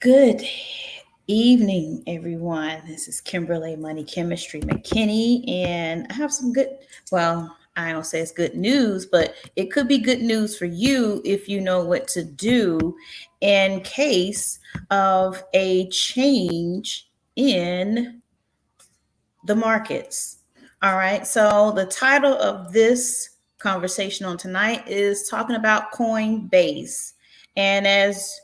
Good evening, everyone. This is Kimberly Money Chemistry McKinney, and I have some well, I don't say it's good news, but it could be good news for you if you know what to do in case of a change in the markets. All right. So the title of this conversation on tonight is talking about Coinbase. And as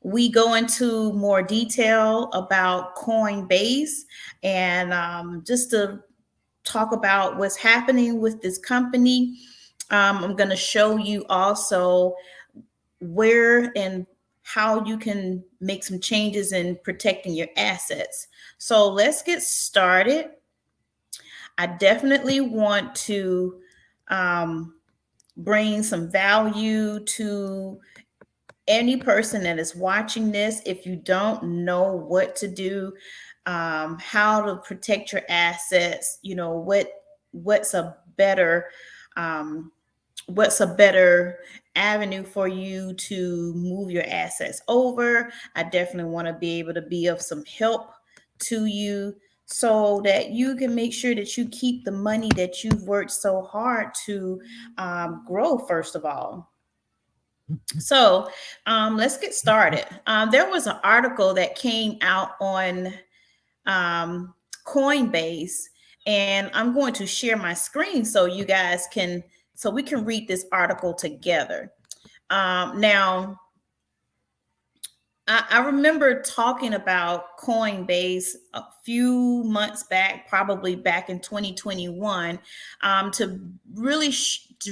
we go into more detail about Coinbase and just to talk about what's happening with this company, I'm going to show you also where and how you can make some changes in protecting your assets. So let's get started. I definitely want to um, bring some value to any person that is watching this. If you don't know what to do, how to protect your assets, what's a better um, what's a better avenue for you to move your assets over. I definitely want to be able to be of some help to you so that you can make sure that you keep the money that you've worked so hard to grow, first of all. So let's get started. There was an article that came out on um, Coinbase, and I'm going to share my screen so you guys can, so we can read this article together. Now, I remember talking about Coinbase a few months back, probably back in 2021, to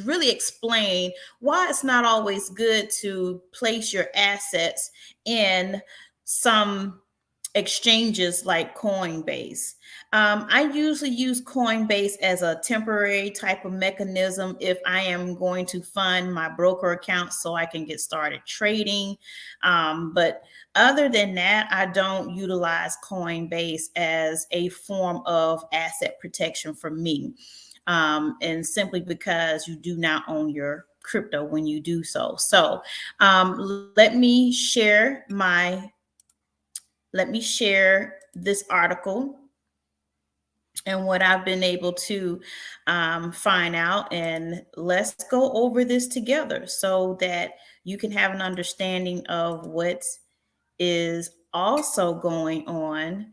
really explain why it's not always good to place your assets in some exchanges like Coinbase. I usually use Coinbase as a temporary type of mechanism if I am going to fund my broker account so I can get started trading. But other than that, I don't utilize Coinbase as a form of asset protection for me. And simply because you do not own your crypto when you do so. So let me share this article and what I've been able to find out. And let's go over this together so that you can have an understanding of what is also going on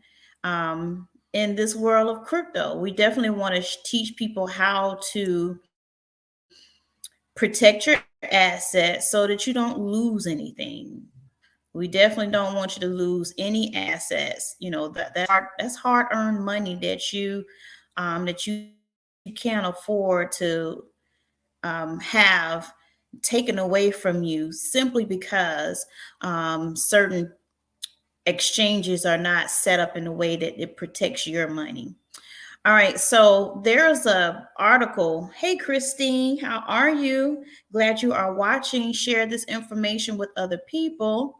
in this world of crypto. We definitely want to teach people how to protect your assets so that you don't lose anything. We definitely don't want you to lose any assets. You know that's hard earned money that you can't afford to have taken away from you simply because certain exchanges are not set up in a way that it protects your money. All right, so there's a article. Hey, Christine, how are you? Glad you are watching. Share this information with other people.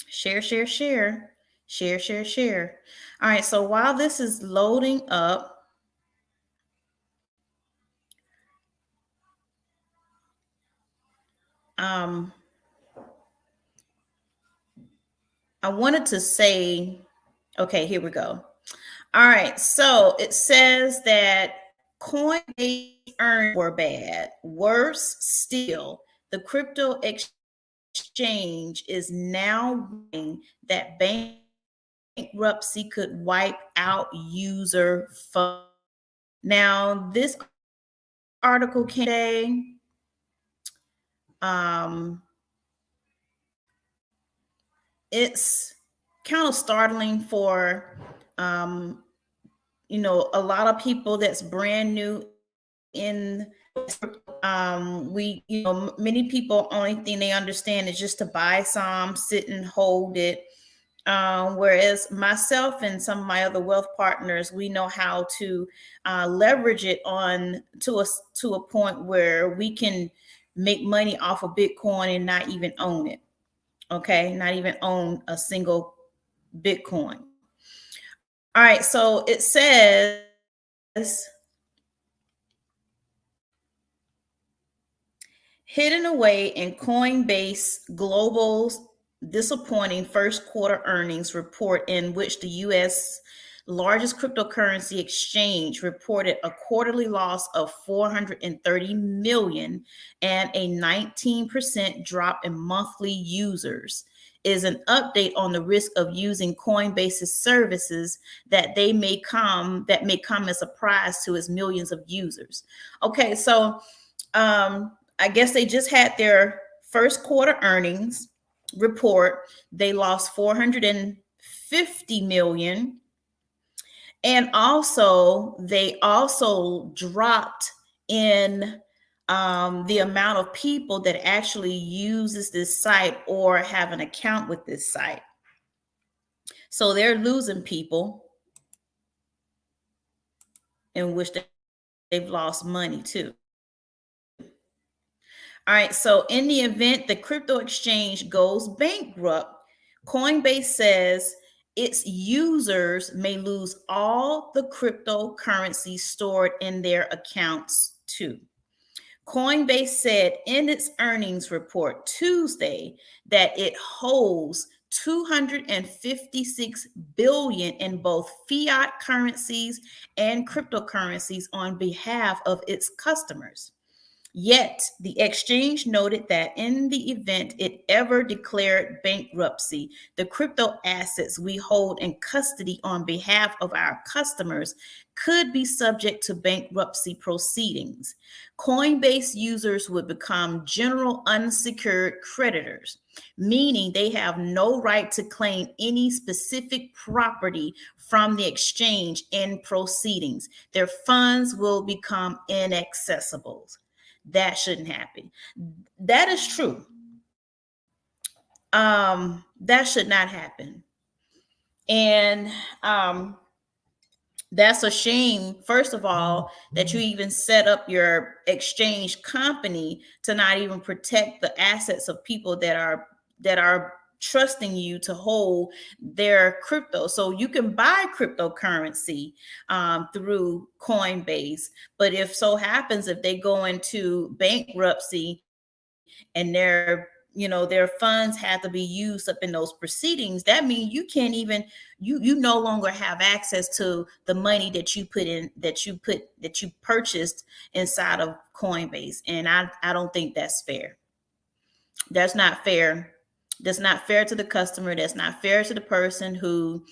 Share, share, share, share, share, share. All right, so while this is loading up, um, I wanted to say, okay, here we go. All right, so it says that Coinbase earnings were bad. Worse still, the crypto exchange is now warning that bankruptcy could wipe out user funds. Now, this article came today. It's kind of startling for a lot of people that's brand new in many people only thing they understand is just to buy some, sit and hold it. Whereas myself and some of my other wealth partners, we know how to leverage it on to a point where we can make money off of Bitcoin and not even own it. Okay, not even own a single Bitcoin. All right, so it says hidden away in Coinbase Global's disappointing first quarter earnings report in which the U.S. largest cryptocurrency exchange reported a quarterly loss of 430 million and a 19% drop in monthly users is an update on the risk of using Coinbase's services that may come as a surprise to its millions of users. Okay, so I guess they just had their first quarter earnings report. They lost 450 million, and also they also dropped in the amount of people that actually uses this site or have an account with this site. So they're losing people, in which they've lost money too. All right, so in the event the crypto exchange goes bankrupt, Coinbase says its users may lose all the cryptocurrency stored in their accounts too. Coinbase said in its earnings report Tuesday that it holds 256 billion in both fiat currencies and cryptocurrencies on behalf of its customers. Yet, the exchange noted that in the event it ever declared bankruptcy, the crypto assets we hold in custody on behalf of our customers could be subject to bankruptcy proceedings. Coinbase users would become general unsecured creditors, meaning they have no right to claim any specific property from the exchange in proceedings. Their funds will become inaccessible. That shouldn't happen. That is true. That should not happen. And that's a shame, first of all, that you even set up your exchange company to not even protect the assets of people that are trusting you to hold their crypto. So you can buy cryptocurrency through Coinbase, but if so happens if they go into bankruptcy and their funds have to be used up in those proceedings, that means you can't even you no longer have access to the money that you purchased inside of Coinbase. And I don't think that's fair. That's not fair. That's not fair to the customer. That's not fair to the person who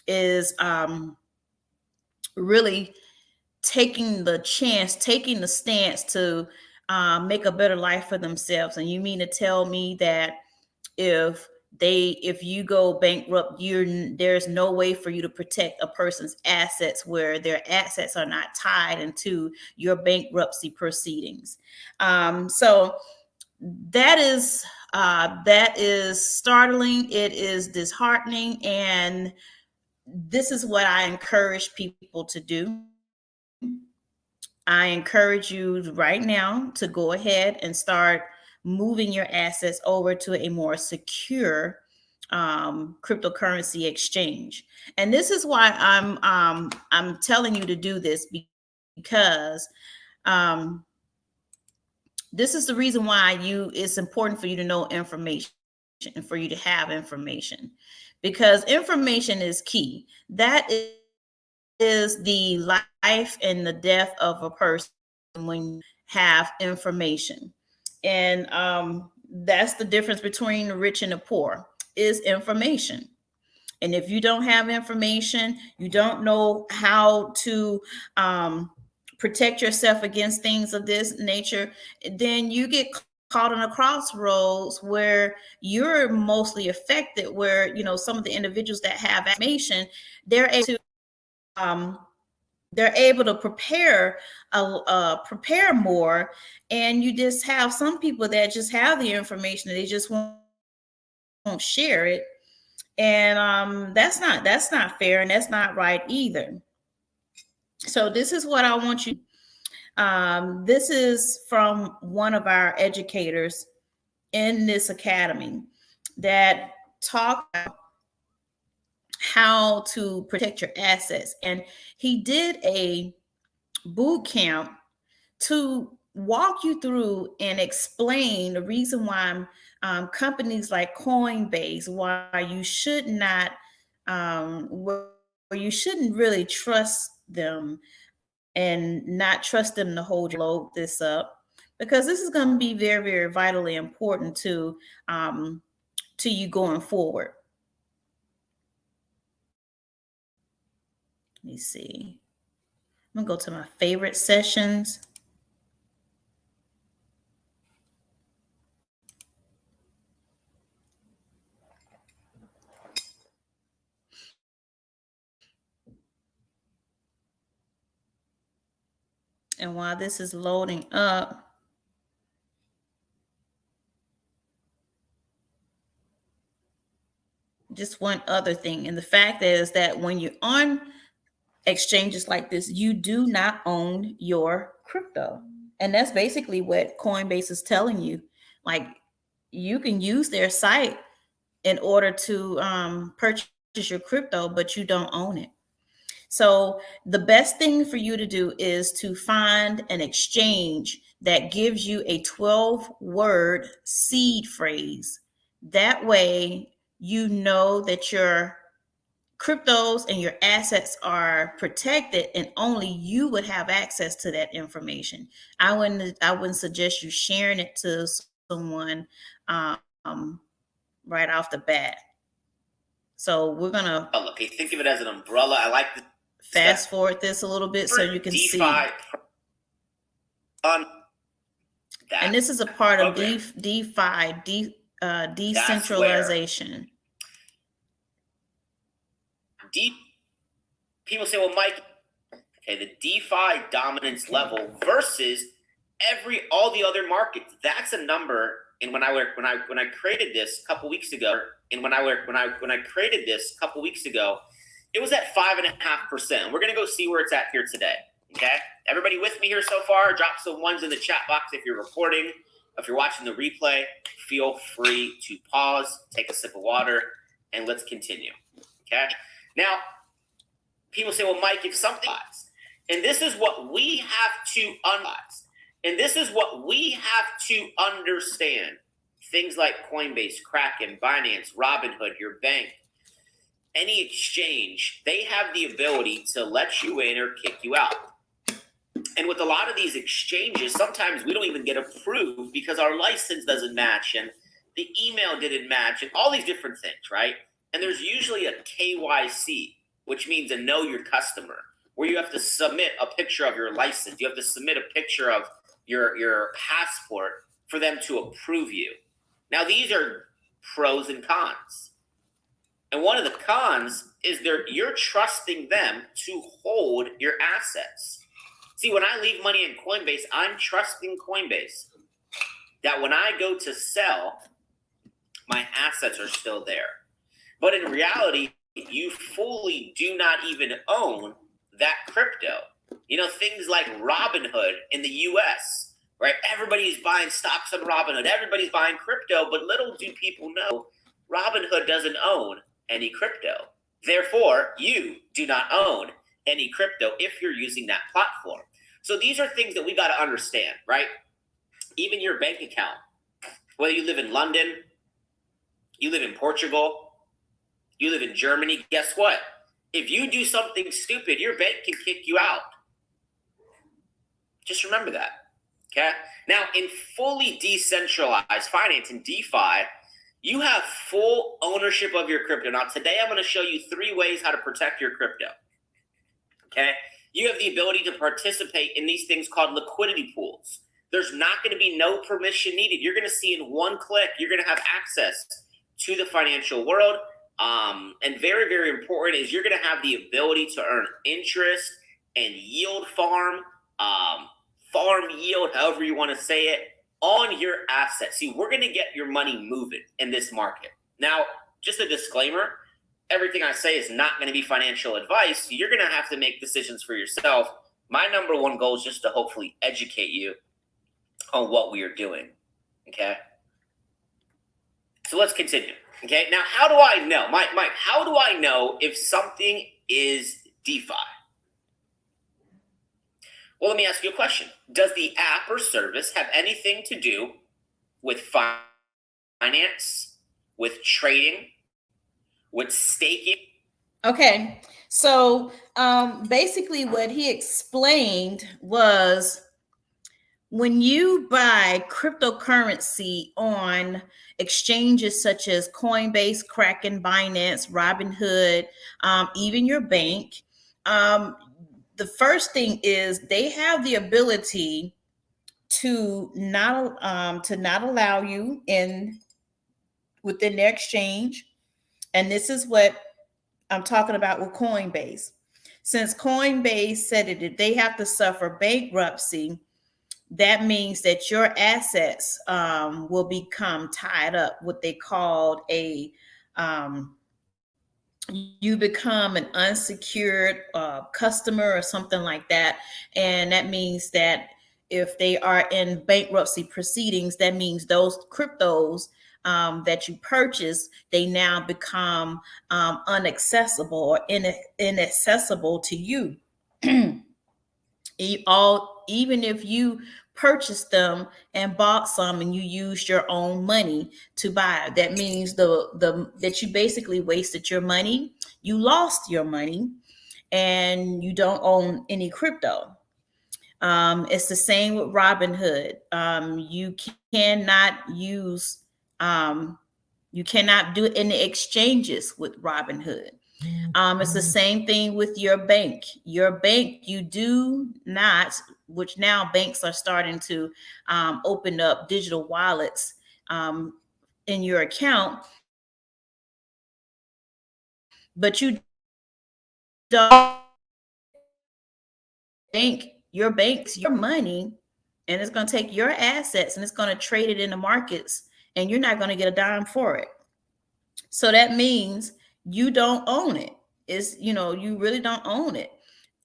is really taking the stance to make a better life for themselves. And you mean to tell me that if you go bankrupt, there's no way for you to protect a person's assets where their assets are not tied into your bankruptcy proceedings? So that is startling. It is disheartening, and this is what I encourage people to do. I encourage you right now to go ahead and start moving your assets over to a more secure cryptocurrency exchange. And this is why I'm telling you to do this, because this is the reason why it's important for you to know information and for you to have information, because information is key. That is the life and the death of a person when you have information. And that's the difference between the rich and the poor, is information. And if you don't have information, you don't know how to protect yourself against things of this nature, then you get caught on a crossroads where you're mostly affected, where some of the individuals that have information, they're able to prepare more, and you just have some people that just have the information and they just won't share it. And that's not fair, and that's not right either. So this is what I want you. This is from one of our educators in this academy that talk about how to protect your assets. And he did a boot camp to walk you through and explain the reason why companies like Coinbase, why you should not, where you shouldn't really trust them and not trust them to hold load this up, because this is going to be very, very vitally important to you going forward. Let me see. I'm gonna go to my favorite sessions. And while this is loading up, just one other thing. And the fact is that when you're on exchanges like this, you do not own your crypto. And that's basically what Coinbase is telling you. Like, you can use their site in order to purchase your crypto, but you don't own it. So the best thing for you to do is to find an exchange that gives you a 12-word seed phrase. That way, you know that your cryptos and your assets are protected, and only you would have access to that information. I wouldn't suggest you sharing it to someone right off the bat. So we're gonna okay, think of it as an umbrella. I like this. Fast forward this a little bit so you can see. And this is a part of DeFi, decentralization. People say, well, Mike, okay, the DeFi dominance level versus all the other markets. That's a number. And when I created this a couple weeks ago, it was at 5.5%. We're gonna go see where it's at here today. Okay, everybody with me here so far? Drop some ones in the chat box if you're recording. If you're watching the replay, feel free to pause, take a sip of water, and let's continue. Okay. Now, people say, well, Mike, if something, and this is what we have to unbox, and this is what we have to understand. Things like Coinbase, Kraken, Binance, Robinhood, your bank, any exchange, they have the ability to let you in or kick you out. And with a lot of these exchanges, sometimes we don't even get approved because our license doesn't match and the email didn't match and all these different things, right? And there's usually a KYC, which means a know your customer, where you have to submit a picture of your license. You have to submit a picture of your passport for them to approve you. Now, these are pros and cons. And one of the cons is you're trusting them to hold your assets. See, when I leave money in Coinbase, I'm trusting Coinbase that when I go to sell, my assets are still there. But in reality, you fully do not even own that crypto. You know, things like Robinhood in the US, right? Everybody's buying stocks on Robinhood. Everybody's buying crypto, but little do people know Robinhood doesn't own any crypto. Therefore, you do not own any crypto if you're using that platform. So these are things that we got to understand, right? Even your bank account, whether you live in London, you live in Portugal, you live in Germany, guess what? If you do something stupid, your bank can kick you out. Just remember that, okay? Now, in fully decentralized finance and DeFi, you have full ownership of your crypto. Now, today I'm going to show you 3 ways how to protect your crypto, okay? You have the ability to participate in these things called liquidity pools. There's not going to be no permission needed. You're going to see in one click, you're going to have access to the financial world. And very, very important is you're going to have the ability to earn interest and yield farm yield, however you want to say it, on your assets. See, we're going to get your money moving in this market. Now, just a disclaimer, everything I say is not going to be financial advice. You're going to have to make decisions for yourself. My number one goal is just to hopefully educate you on what we are doing, okay? So let's continue, okay? Now, how do I know? Mike, how do I know if something is DeFi? Well, let me ask you a question. Does the app or service have anything to do with finance, with trading, with staking? Okay. So basically what he explained was when you buy cryptocurrency on exchanges such as Coinbase, Kraken, Binance, Robinhood, even your bank, um, the first thing is they have the ability to not allow you in within their exchange, and this is what I'm talking about with Coinbase. Since Coinbase said that if they have to suffer bankruptcy, that means that your assets will become tied up, what they called um, you become an unsecured customer or something like that. And that means that if they are in bankruptcy proceedings, that means those cryptos that you purchase, they now become unaccessible or inaccessible to you. Even if you purchased them and bought some and you used your own money to buy it, that means the that you basically wasted your money, you lost your money, and you don't own any crypto. It's the same with Robinhood. You cannot use you cannot do any exchanges with Robinhood. It's the same thing with your bank. Your bank, you do not, which now banks are starting to open up digital wallets in your account, but you don't bank your bank's your money, and it's going to take your assets and it's going to trade it in the markets, and you're not going to get a dime for it. So that means you don't own it. It's, you really don't own it.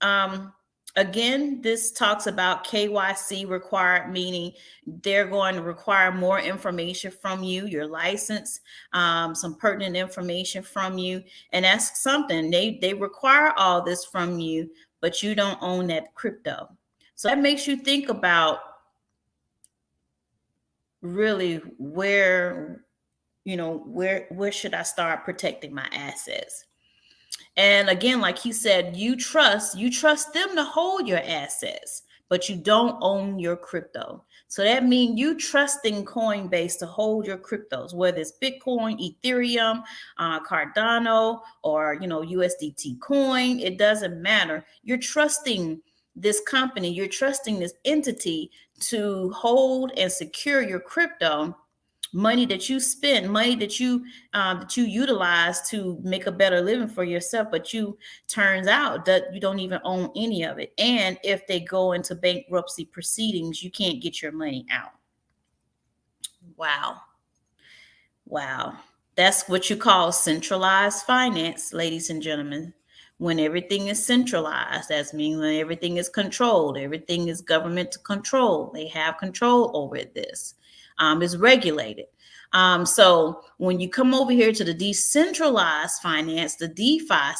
Um, Again, this talks about KYC required, meaning they're going to require more information from you, your license, some pertinent information from you. And that's something they require all this from you, but you don't own that crypto. So that makes you think about really where should I start protecting my assets? And again, like he said, you trust them to hold your assets, but you don't own your crypto. So that means you trusting Coinbase to hold your cryptos, whether it's Bitcoin, Ethereum, Cardano, or USDT coin. It doesn't matter. You're trusting this company, you're trusting this entity to hold and secure your crypto, money that you spend, money that you utilize to make a better living for yourself, but you turns out that you don't even own any of it. And if they go into bankruptcy proceedings, you can't get your money out. Wow. Wow. That's what you call centralized finance, ladies and gentlemen. When everything is centralized, that means when everything is controlled, everything is government control. They have control over this. It's regulated. So when you come over here to the decentralized finance, the DeFi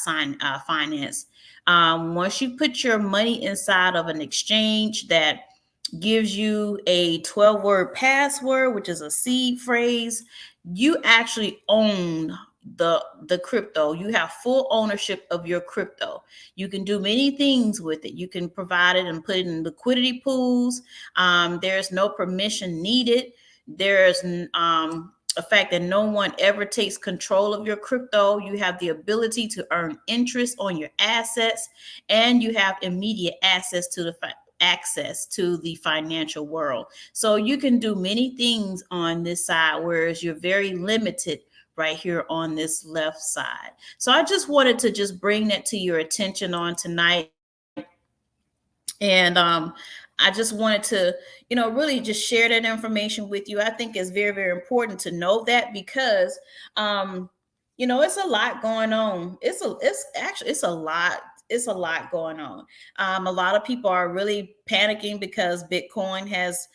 finance, once you put your money inside of an exchange that gives you a 12-word password, which is a seed phrase, you actually own the crypto. You have full ownership of your crypto. You can do many things with it. You can provide it and put it in liquidity pools. There's no permission needed. There's a fact that no one ever takes control of your crypto. You have the ability to earn interest on your assets, and you have immediate access to the financial world. So you can do many things on this side, whereas you're very limited right here on this left side. So I just wanted to just bring that to your attention on tonight. And I just wanted to, really just share that information with you. I think it's very, very important to know that because, it's a lot going on. It's a lot. It's a lot going on. A lot of people are really panicking because Bitcoin has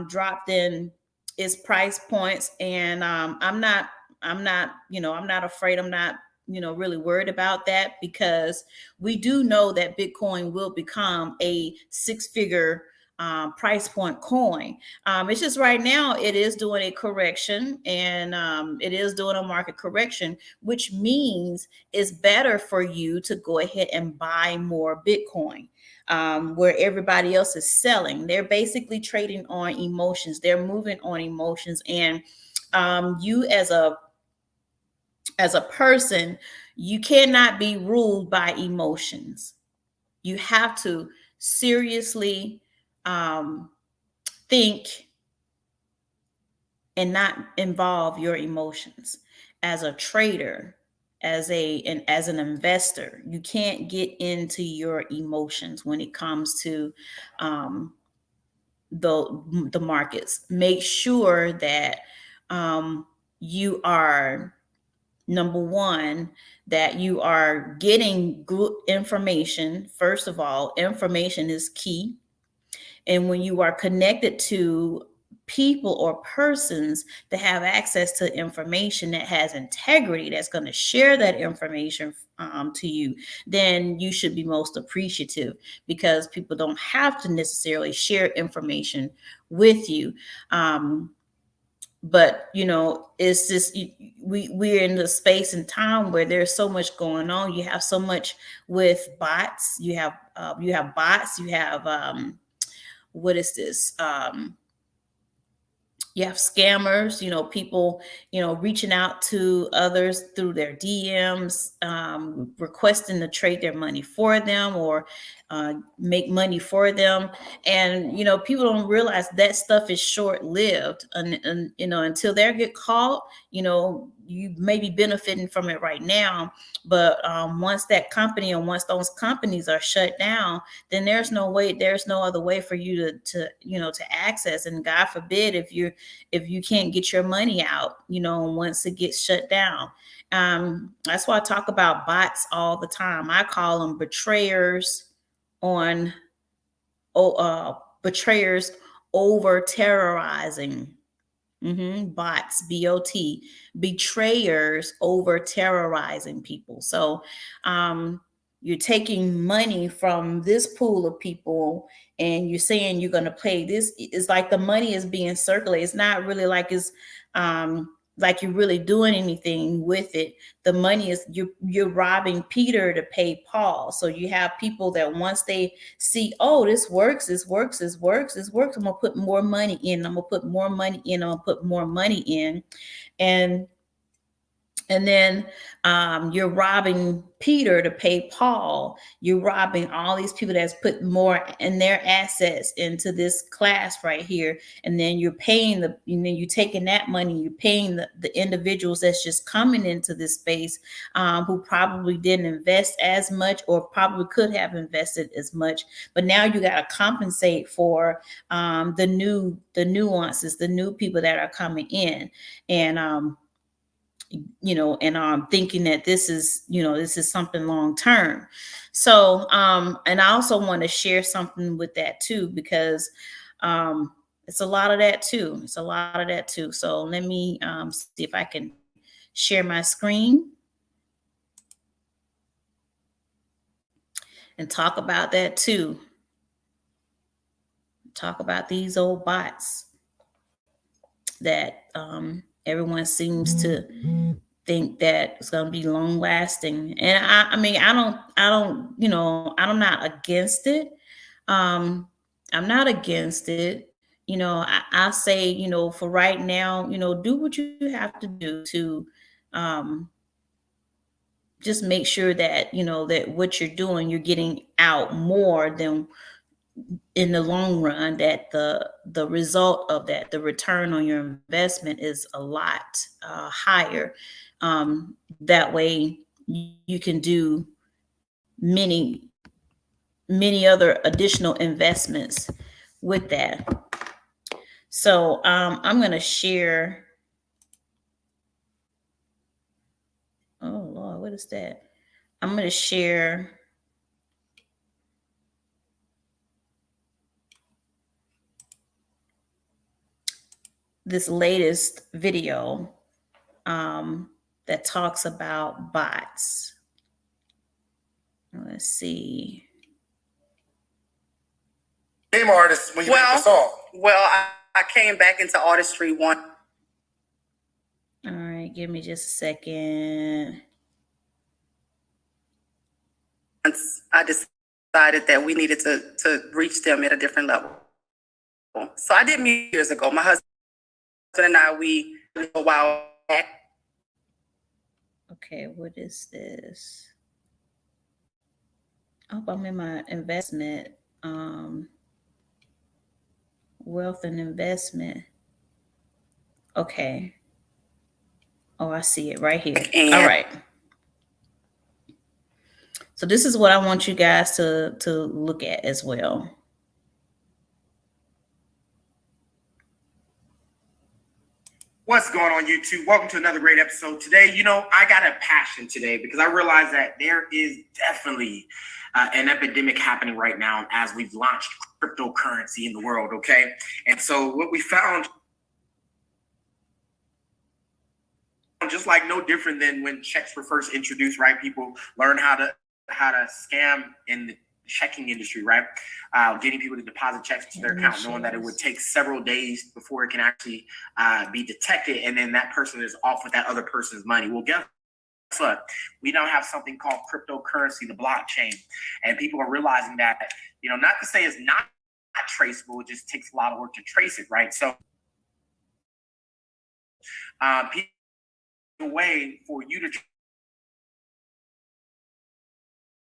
dropped in its price points, and I'm not afraid. I'm not really worried about that, because we do know that Bitcoin will become a six-figure price point coin. It's just right now it is doing a correction, and it is doing a market correction, which means it's better for you to go ahead and buy more Bitcoin. Where everybody else is selling, they're basically trading on emotions. They're moving on emotions, and you as a person, you cannot be ruled by emotions. You have to seriously think and not involve your emotions. As a trader, as an investor, you can't get into your emotions when it comes to um, the markets. Make sure that you are, number one, that you are getting good information. First of all, information is key. And when you are connected to people or persons that have access to information that has integrity, that's going to share that information to you, then you should be most appreciative, because people don't have to necessarily share information with you. But it's just, we're in the space and time where there's so much going on. You have so much with bots. You have bots. You have what is this? You have scammers, people, reaching out to others through their DMs, requesting to trade their money for them, or make money for them. And, people don't realize that stuff is short lived. And, until they get caught, you may be benefiting from it right now. But once that company, and once those companies are shut down, then there's no other way for you to access. And God forbid if you can't get your money out, once it gets shut down. That's why I talk about bots all the time. I call them betrayers on betrayers over terrorizing. Bots, BOT, betrayers over terrorizing people. So you're taking money from this pool of people, and you're saying you're going to pay this. It's like the money is being circulated. It's not really like you're really doing anything with it. The money is, you're robbing Peter to pay Paul. So you have people that once they see, oh, this works, I'm gonna put more money in, I'm gonna put more money in, I'm gonna put more money in. And then you're robbing Peter to pay Paul. You're robbing all these people that's put more in their assets into this class right here. And then you're paying you're taking that money, you're paying the individuals that's just coming into this space, who probably didn't invest as much, or probably could have invested as much. But now you got to compensate for the nuances, the new people that are coming in. And and I'm thinking that this is something long term. So and I also want to share something with that too, because it's a lot of that too. So let me see if I can share my screen and talk about that too. Talk about these old bots that everyone seems to think that it's going to be long lasting. And I mean, I'm not against it. I'm not against it. I say, for right now, do what you have to do to just make sure that, that what you're doing, you're getting out more than in the long run, that the result of that, the return on your investment is a lot higher. That way you can do many other additional investments with that. So I'm going to share. Oh Lord, what is that? I'm going to share this latest video. that talks about bots. Let's see. Game artist when you make a song. Well, I came back into artistry one. All right, give me just a second. Once I decided that we needed to reach them at a different level. So I did music years ago. My husband and I, we a while back. Okay, what is this? Oh, I'm in my investment, wealth and investment. Okay. Oh, I see it right here. All right. So this is what I want you guys to look at as well. What's going on, YouTube? Welcome to another great episode. Today, I got a passion today because I realize that there is definitely an epidemic happening right now as we've launched cryptocurrency in the world, okay? And so what we found, just like no different than when checks were first introduced, right? People learn how to scam in the checking industry, right? Getting people to deposit checks to their account, knowing that it would take several days before it can actually be detected, and then that person is off with that other person's money. Well, guess what? We now have something called cryptocurrency, the blockchain, and people are realizing that, not to say it's not traceable, it just takes a lot of work to trace it, right? So, a way for you to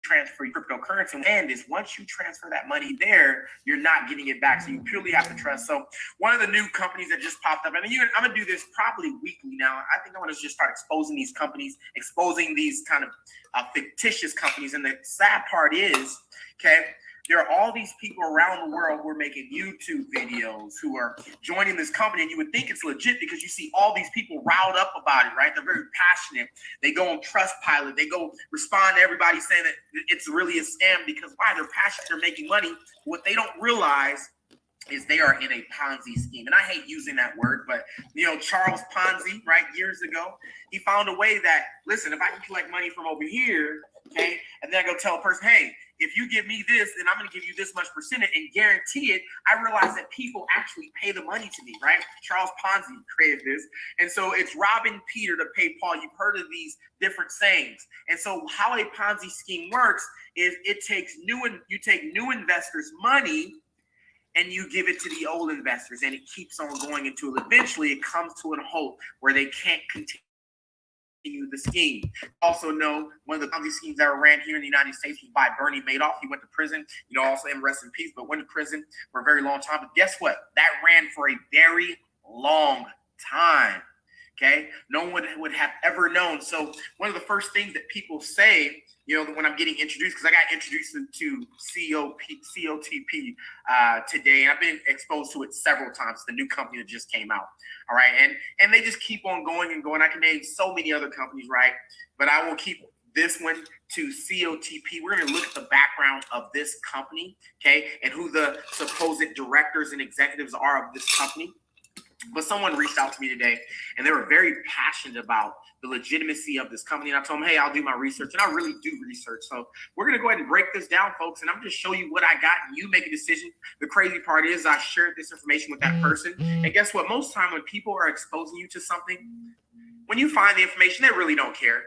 transfer your cryptocurrency, and is once you transfer that money there, you're not getting it back. So you purely have to trust. So one of the new companies that just popped up, and I'm gonna do this probably weekly now. I think I want to just start exposing these companies, exposing these kind of fictitious companies. And the sad part is, okay, there are all these people around the world who are making YouTube videos, who are joining this company, and you would think it's legit because you see all these people riled up about it, right? They're very passionate. They go on Trustpilot. They go respond to everybody saying that it's really a scam because why? They're passionate. They're making money. What they don't realize is they are in a Ponzi scheme. And I hate using that word, but Charles Ponzi, right, years ago, he found a way that, listen, if I can collect money from over here, okay, and then I go tell a person, hey, if you give me this, then I'm going to give you this much percentage and guarantee it. I realize that people actually pay the money to me, right? Charles Ponzi created this. And so it's robbing Peter to pay Paul. You've heard of these different sayings. And so how a Ponzi scheme works is you take new investors' money and you give it to the old investors, and it keeps on going until eventually it comes to a halt where they can't continue the scheme. Also know one of the Ponzi schemes that were ran here in the United States was by Bernie Madoff. He went to prison, also in rest in peace, but went to prison for a very long time. But guess what? That ran for a very long time. Okay, no one would have ever known. So one of the first things that people say, when I'm getting introduced, because I got introduced to COTP today, and I've been exposed to it several times. The new company that just came out. All right, and they just keep on going and going. I can name so many other companies, right? But I will keep this one to COTP. We're going to look at the background of this company, okay, and who the supposed directors and executives are of this company. But someone reached out to me today, and they were very passionate about the legitimacy of this company. And I told them, hey, I'll do my research. And I really do research. So we're going to go ahead and break this down, folks. And I'm going to show you what I got, and you make a decision. The crazy part is I shared this information with that person. And guess what? Most time when people are exposing you to something, when you find the information, they really don't care.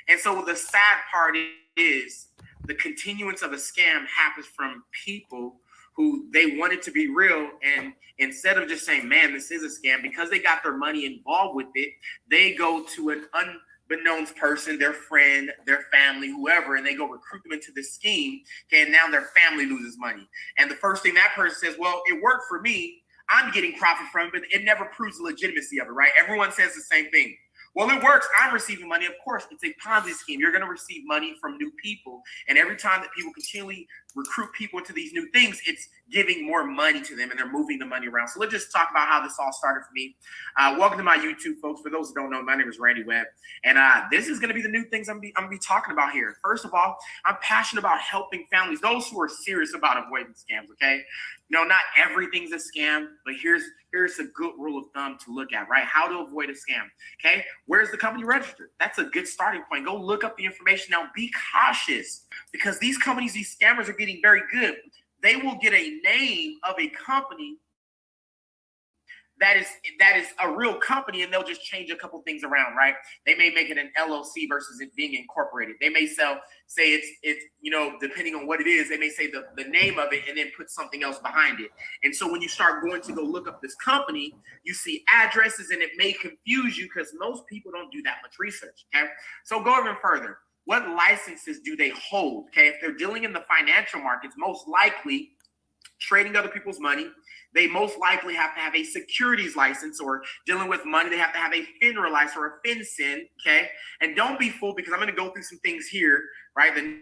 And so the sad part is the continuance of a scam happens from people who they want it to be real, and instead of just saying, man, this is a scam, because they got their money involved with it, they go to an unbeknownst person, their friend, their family, whoever, and they go recruit them into this scheme, okay, and now their family loses money. And the first thing that person says, well, it worked for me, I'm getting profit from it, but it never proves the legitimacy of it, right? Everyone says the same thing. Well, it works. I'm receiving money. Of course, it's a Ponzi scheme. You're going to receive money from new people. And every time that people continually recruit people into these new things, it's giving more money to them, and they're moving the money around. So let's just talk about how this all started for me. Welcome to my YouTube, folks. For those who don't know, my name is Randy Webb. And this is going to be the new things I'm going to be talking about here. First of all, I'm passionate about helping families, those who are serious about avoiding scams, okay? Not everything's a scam, but here's here's a good rule of thumb to look at, right? How to avoid a scam. Okay, where's the company registered? That's a good starting point. Go look up the information. Now be cautious, because these companies, these scammers are getting very good. They will get a name of a company that is a real company, and they'll just change a couple things around, right? They may make it an LLC versus it being incorporated. They may say it's depending on what it is, they may say the name of it and then put something else behind it. And so when you start going to go look up this company, you see addresses, and it may confuse you because most people don't do that much research. Okay, so go even further. What licenses do they hold? Okay, if they're dealing in the financial markets, most likely trading other people's money, they most likely have to have a securities license, or dealing with money, they have to have a FINRA license or a FinCEN, okay? And don't be fooled, because I'm going to go through some things here, right? The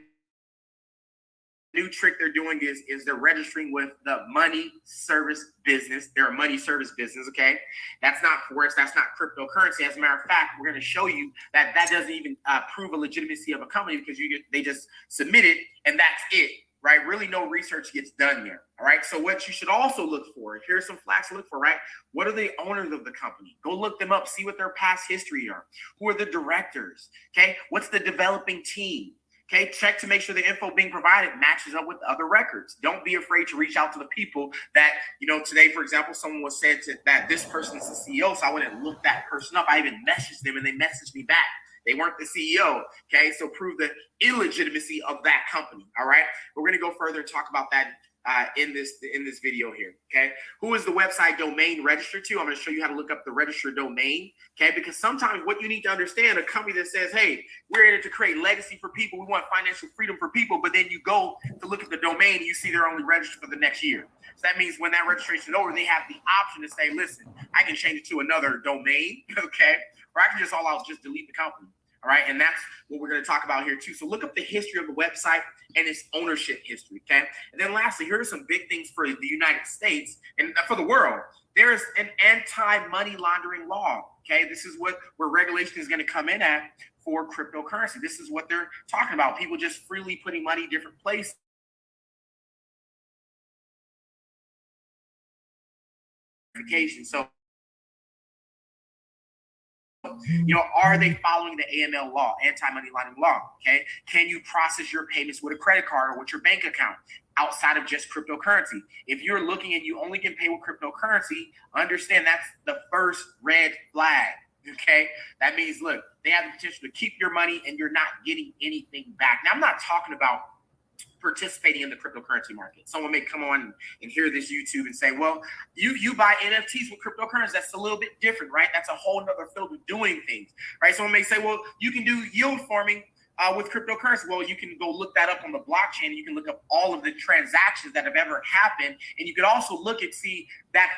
new trick they're doing is they're registering with the money service business. They're a money service business, okay? That's not Forex. That's not cryptocurrency. As a matter of fact, we're going to show you that doesn't even prove a legitimacy of a company, because they just submit it and that's it. Right? Really no research gets done there. All right. So what you should also look for, here's some flags to look for, right? What are the owners of the company? Go look them up, see what their past history are. Who are the directors? Okay. What's the developing team? Okay. Check to make sure the info being provided matches up with other records. Don't be afraid to reach out to the people that, today, for example, someone was said that this person is the CEO. So I went and looked that person up. I even messaged them and they messaged me back. They weren't the CEO, okay? So prove the illegitimacy of that company, all right? We're going to go further and talk about that in this video here, okay? Who is the website domain registered to? I'm going to show you how to look up the registered domain, okay? Because sometimes what you need to understand, a company that says, hey, we're here to create legacy for people, we want financial freedom for people, but then you go to look at the domain and you see they're only registered for the next year. So that means when that registration is over, they have the option to say, listen, I can change it to another domain, okay? Or I can just just delete the company. All right. And that's what we're going to talk about here too. So look up the history of the website and its ownership history. Okay. And then lastly, here are some big things for the United States and for the world. There is an anti-money laundering law. Okay. This is where regulation is going to come in at for cryptocurrency. This is what they're talking about. People just freely putting money in different places. So, are they following the AML law, anti-money laundering law? Okay. Can you process your payments with a credit card or with your bank account outside of just cryptocurrency? If you're looking and you only can pay with cryptocurrency, understand that's the first red flag. Okay. That means, look, they have the potential to keep your money and you're not getting anything back. Now, I'm not talking about participating in the cryptocurrency market. Someone may come on and hear this YouTube and say, well, you buy NFTs with cryptocurrency. That's a little bit different, right? That's a whole nother field of doing things, right? Someone may say, well, you can do yield farming with cryptocurrency. Well, you can go look that up on the blockchain, and you can look up all of the transactions that have ever happened. And you could also look and see that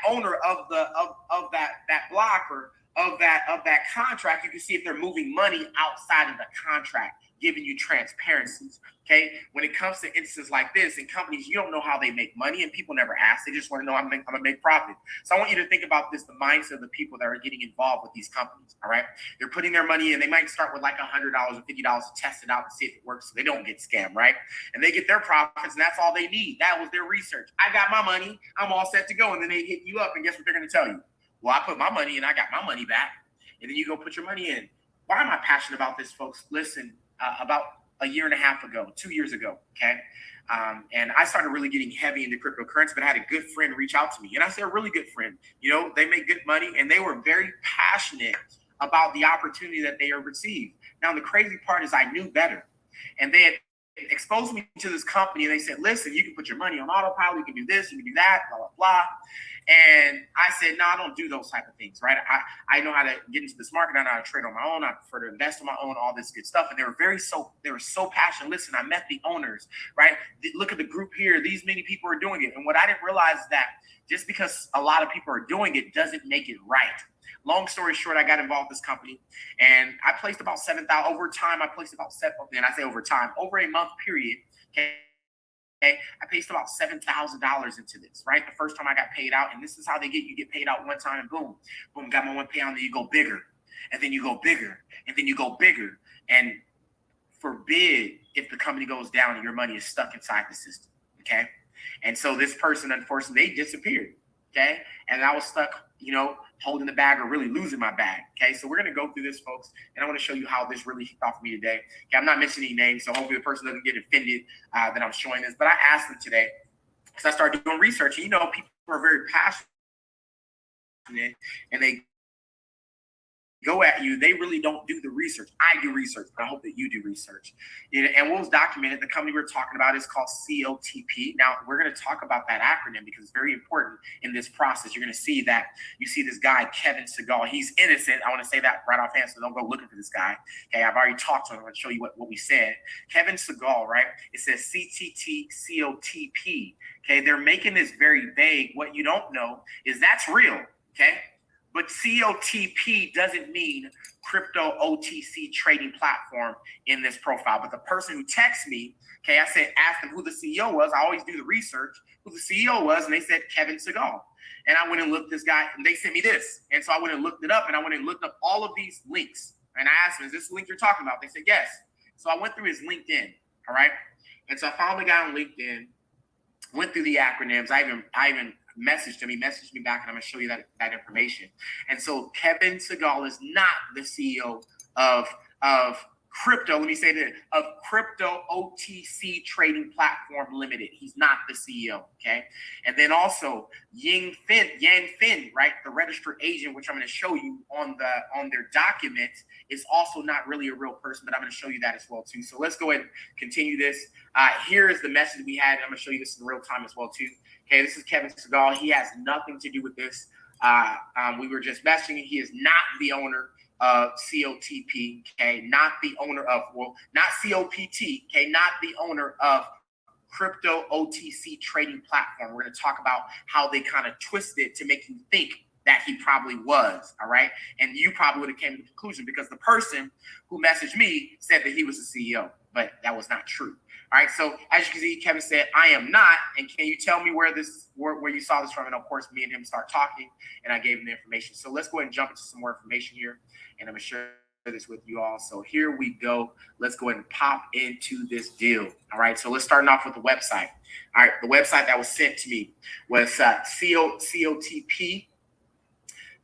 owner of that block or of that contract. You can see if they're moving money outside of the contract, giving you transparencies. Okay, when it comes to instances like this in companies, you don't know how they make money, and people never ask. They just want to know I'm gonna make profit. So I want you to think about this: the mindset of the people that are getting involved with these companies. All right, they're putting their money in. They might start with like $100 or $50 to test it out and see if it works, so they don't get scammed, right? And they get their profits, and that's all they need. That was their research. I got my money. I'm all set to go, and then they hit you up, and guess what they're going to tell you? Well, I put my money in. I got my money back, and then you go put your money in. Why am I passionate about this, folks? Listen, about a year and a half ago, 2 years ago, okay? And I started really getting heavy into cryptocurrency, but I had a good friend reach out to me. And I said, a really good friend, they make good money, and they were very passionate about the opportunity that they had received. Now, the crazy part is I knew better. And they had exposed me to this company, and they said, listen, you can put your money on autopilot, you can do this, you can do that, blah, blah, blah. And I said, no, I don't do those type of things, right? I know how to get into this market. I know how to trade on my own. I prefer to invest on my own, all this good stuff. And they were so passionate. Listen, I met the owners, right? Look at the group here. These many people are doing it. And what I didn't realize is that just because a lot of people are doing it doesn't make it right. Long story short, I got involved in this company, and I placed about 7,000 over time. I placed about 7, and I say over time, over a month period. Okay, I placed about $7,000 into this, right? The first time I got paid out, and this is how you get paid out one time, and boom, got my one payout, and then you go bigger, and then you go bigger, and then you go bigger, and forbid if the company goes down and your money is stuck inside the system, okay? And so this person, unfortunately, they disappeared. okay? And I was stuck, holding the bag or really losing my bag, okay? So we're going to go through this, folks, and I want to show you how this really kicked off for me today. Okay, I'm not mentioning any names, so hopefully the person doesn't get offended that I'm showing this, but I asked them today, because I started doing research, and people are very passionate, and they go at you, they really don't do the research. I do research, but I hope that you do research. And what was documented, the company we're talking about is called COTP. Now, we're going to talk about that acronym because it's very important in this process. You're going to see that you see this guy, Kevin Segal. He's innocent. I want to say that right offhand, so don't go looking for this guy. Okay, I've already talked to him. I'm going to show you what we said. Kevin Segal, right? It says CTT, COTP. Okay, they're making this very vague. What you don't know is that's real, okay? But COTP doesn't mean crypto OTC trading platform in this profile. But the person who texted me, okay, I said, asked them who the CEO was. I always do the research, who the CEO was, and they said Kevin Segal. And I went and looked this guy, and they sent me this. And so I went and looked it up, and I went and looked up all of these links. And I asked them, is this the link you're talking about? They said, yes. So I went through his LinkedIn, all right? And so I found the guy on LinkedIn, went through the acronyms. I even messaged him. He messaged me back, and I'm going to show you that information. And so Kevin Segal is not the CEO of crypto. Let me say that of Crypto OTC Trading Platform Limited. He's not the CEO. Okay. And then also Yang Fin, right? The registered agent, which I'm going to show you on their document, is also not really a real person, but I'm going to show you that as well too. So let's go ahead and continue this. Here is the message we had. I'm going to show you this in real time as well too. Okay, this is Kevin Segal. He has nothing to do with this. We were just messaging. He is not the owner of COTP, okay, not the owner of, not COPT, okay, not the owner of Crypto OTC Trading Platform. We're going to talk about how they kind of twisted to make you think that he probably was, all right? And you probably would have came to the conclusion because the person who messaged me said that he was the CEO, but that was not true. All right, so as you can see, Kevin said, I am not, and can you tell me where you saw this from? And of course, me and him start talking, and I gave him the information. So let's go ahead and jump into some more information here, and I'm gonna share this with you all. So here we go. Let's go ahead and pop into this deal. All right, so let's start off with the website. All right, the website that was sent to me was COTP.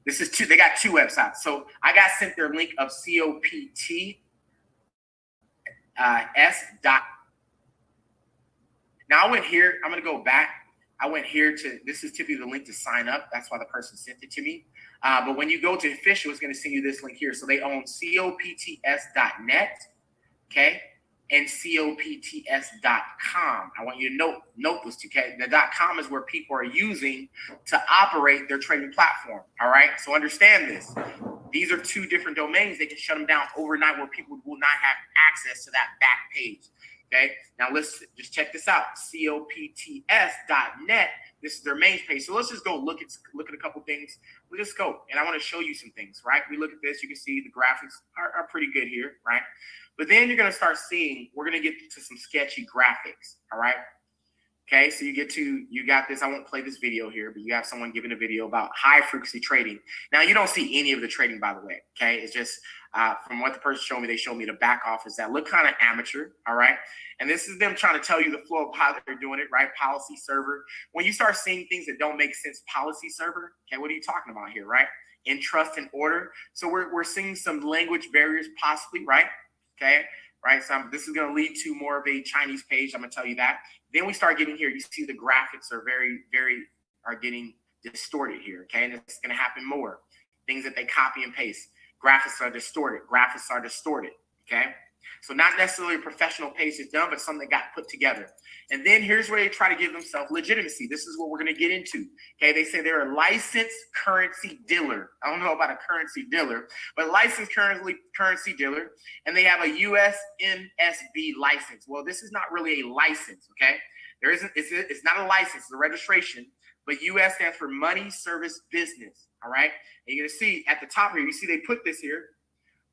This is they got two websites. So I got sent their link of COPT S. Now I went here, I'm going to go back. I went here this is typically the link to sign up. That's why the person sent it to me. But when you go to official, it's going to send you this link here. So they own copts.net, okay, and copts.com. I want you to note those two, okay? The .com is where people are using to operate their trading platform, all right? So understand this. These are two different domains. They can shut them down overnight where people will not have access to that back page. Okay, now let's just check this out. copts.net. This is their main page. So let's just go look at a couple things. We'll just go, and I want to show you some things, right? We look at this, you can see the graphics are pretty good here, right? But then you're going to start seeing, we're going to get to some sketchy graphics, all right? Okay, so you got this. I won't play this video here, but you have someone giving a video about high frequency trading. Now, you don't see any of the trading, by the way, okay? It's just from what the person showed me, they showed me the back office that look kind of amateur, all right? And this is them trying to tell you the flow of how they're doing it, right? Policy server. When you start seeing things that don't make sense, policy server, okay, what are you talking about here, right? In trust and order. So we're seeing some language barriers possibly, right? Okay, right? So this is going to lead to more of a Chinese page. I'm going to tell you that. Then we start getting here. You see the graphics are are getting distorted here. Okay, and it's going to happen more. Things that they copy and paste. Graphics are distorted. Okay, so not necessarily a professional page is done, but something that got put together. And then here's where they try to give themselves legitimacy. This is what we're going to get into. Okay, they say they're a licensed currency dealer. I don't know about a currency dealer, but licensed currency dealer, and they have a US MSB license. Well, this is not really a license. Okay, it's not a license, it's a registration. But US stands for Money Service Business. All right, and you're going to see at the top here. You see they put this here,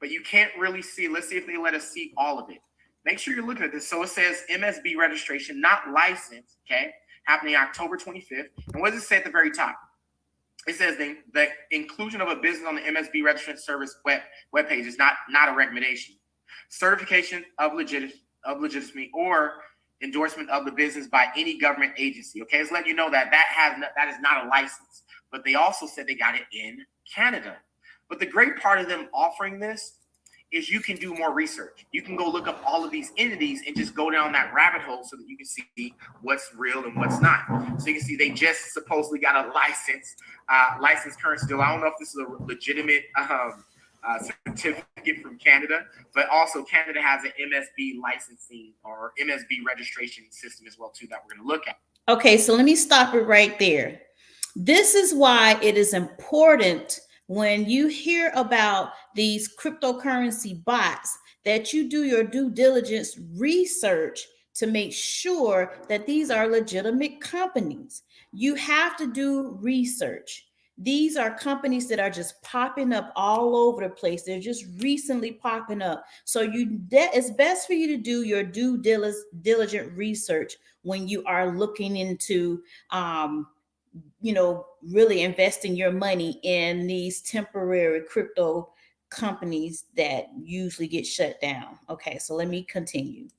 but you can't really see. Let's see if they let us see all of it. Make sure you're looking at this. So it says MSB registration, not license, okay, happening October 25th. And what does it say at the very top? It says the inclusion of a business on the MSB registration service webpage is not a recommendation. Certification of legitimacy or endorsement of the business by any government agency. Okay, it's letting you know that that is not a license. But they also said they got it in Canada. But the great part of them offering this is you can do more research. You can go look up all of these entities and just go down that rabbit hole so that you can see what's real and what's not. So you can see they just supposedly got a licensed currency deal. I don't know if this is a legitimate certificate from Canada, but also Canada has an MSB licensing or MSB registration system as well too that we're going to look at. Okay, so let me stop it right there. This is why it is important when you hear about these cryptocurrency bots that you do your due diligence research to make sure that these are legitimate companies. You have to do research. These are companies that are just popping up all over the place. They're just recently popping up. So it's best for you to do your due diligent research when you are looking into really investing your money in these temporary crypto companies that usually get shut down. Okay, so let me continue.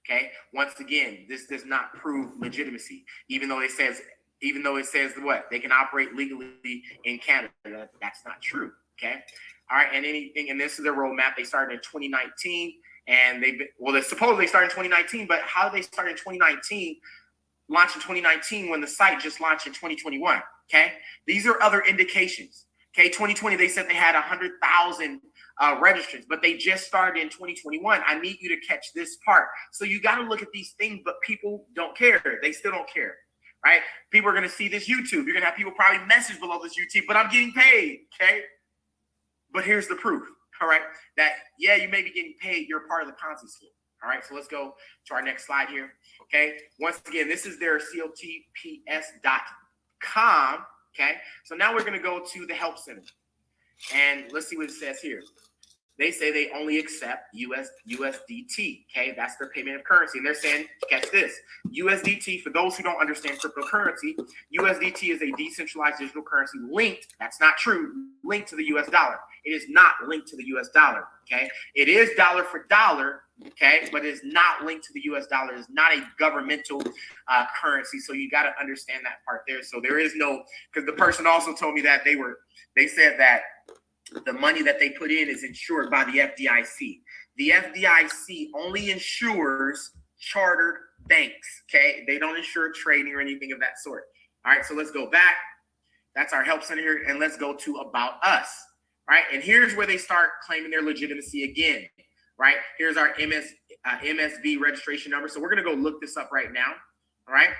Okay, once again, this does not prove legitimacy, even though it says what they can operate legally in Canada. That's not true. Okay, all right, and this is their roadmap. They started in 2019, and they supposedly started in 2019, but how did they start in 2019? Launch in 2019 when the site just launched in 2021. Okay, these are other indications. Okay, 2020 they said they had 100,000 registrants, but they just started in 2021. I need you to catch this part. So you got to look at these things, but people don't care. They still don't care, right? People are going to see this YouTube. You're going to have people probably message below this YouTube, but I'm getting paid. Okay, but here's the proof. All right, that you may be getting paid. You're part of the Ponzi scheme. All right, so let's go to our next slide here. Okay, once again, this is their cotps.com. Okay, so now we're going to go to the Help Center, and let's see what it says here. They say they only accept USDT. Okay, that's their payment of currency, and they're saying, catch this, USDT. For those who don't understand cryptocurrency, USDT is a decentralized digital currency linked. That's not true. Linked to the US dollar. It is not linked to the US dollar. Okay, it is dollar for dollar. Okay, but it is not linked to the US dollar. It's not a governmental currency. So you got to understand that part there. So there is no, because the person also told me that they said that the money that they put in is insured by the FDIC. The FDIC only insures chartered banks. Okay, they don't insure trading or anything of that sort. All right, so let's go back. That's our Help Center here, and let's go to About Us. All right, and here's where they start claiming their legitimacy again. Right, here's our MSB registration number. So we're gonna go look this up right now. All right,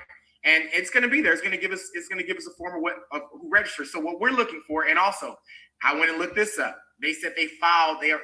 and it's gonna be there. It's gonna give us a form of who registers. So what we're looking for, and also I went and looked this up. They said they filed. Their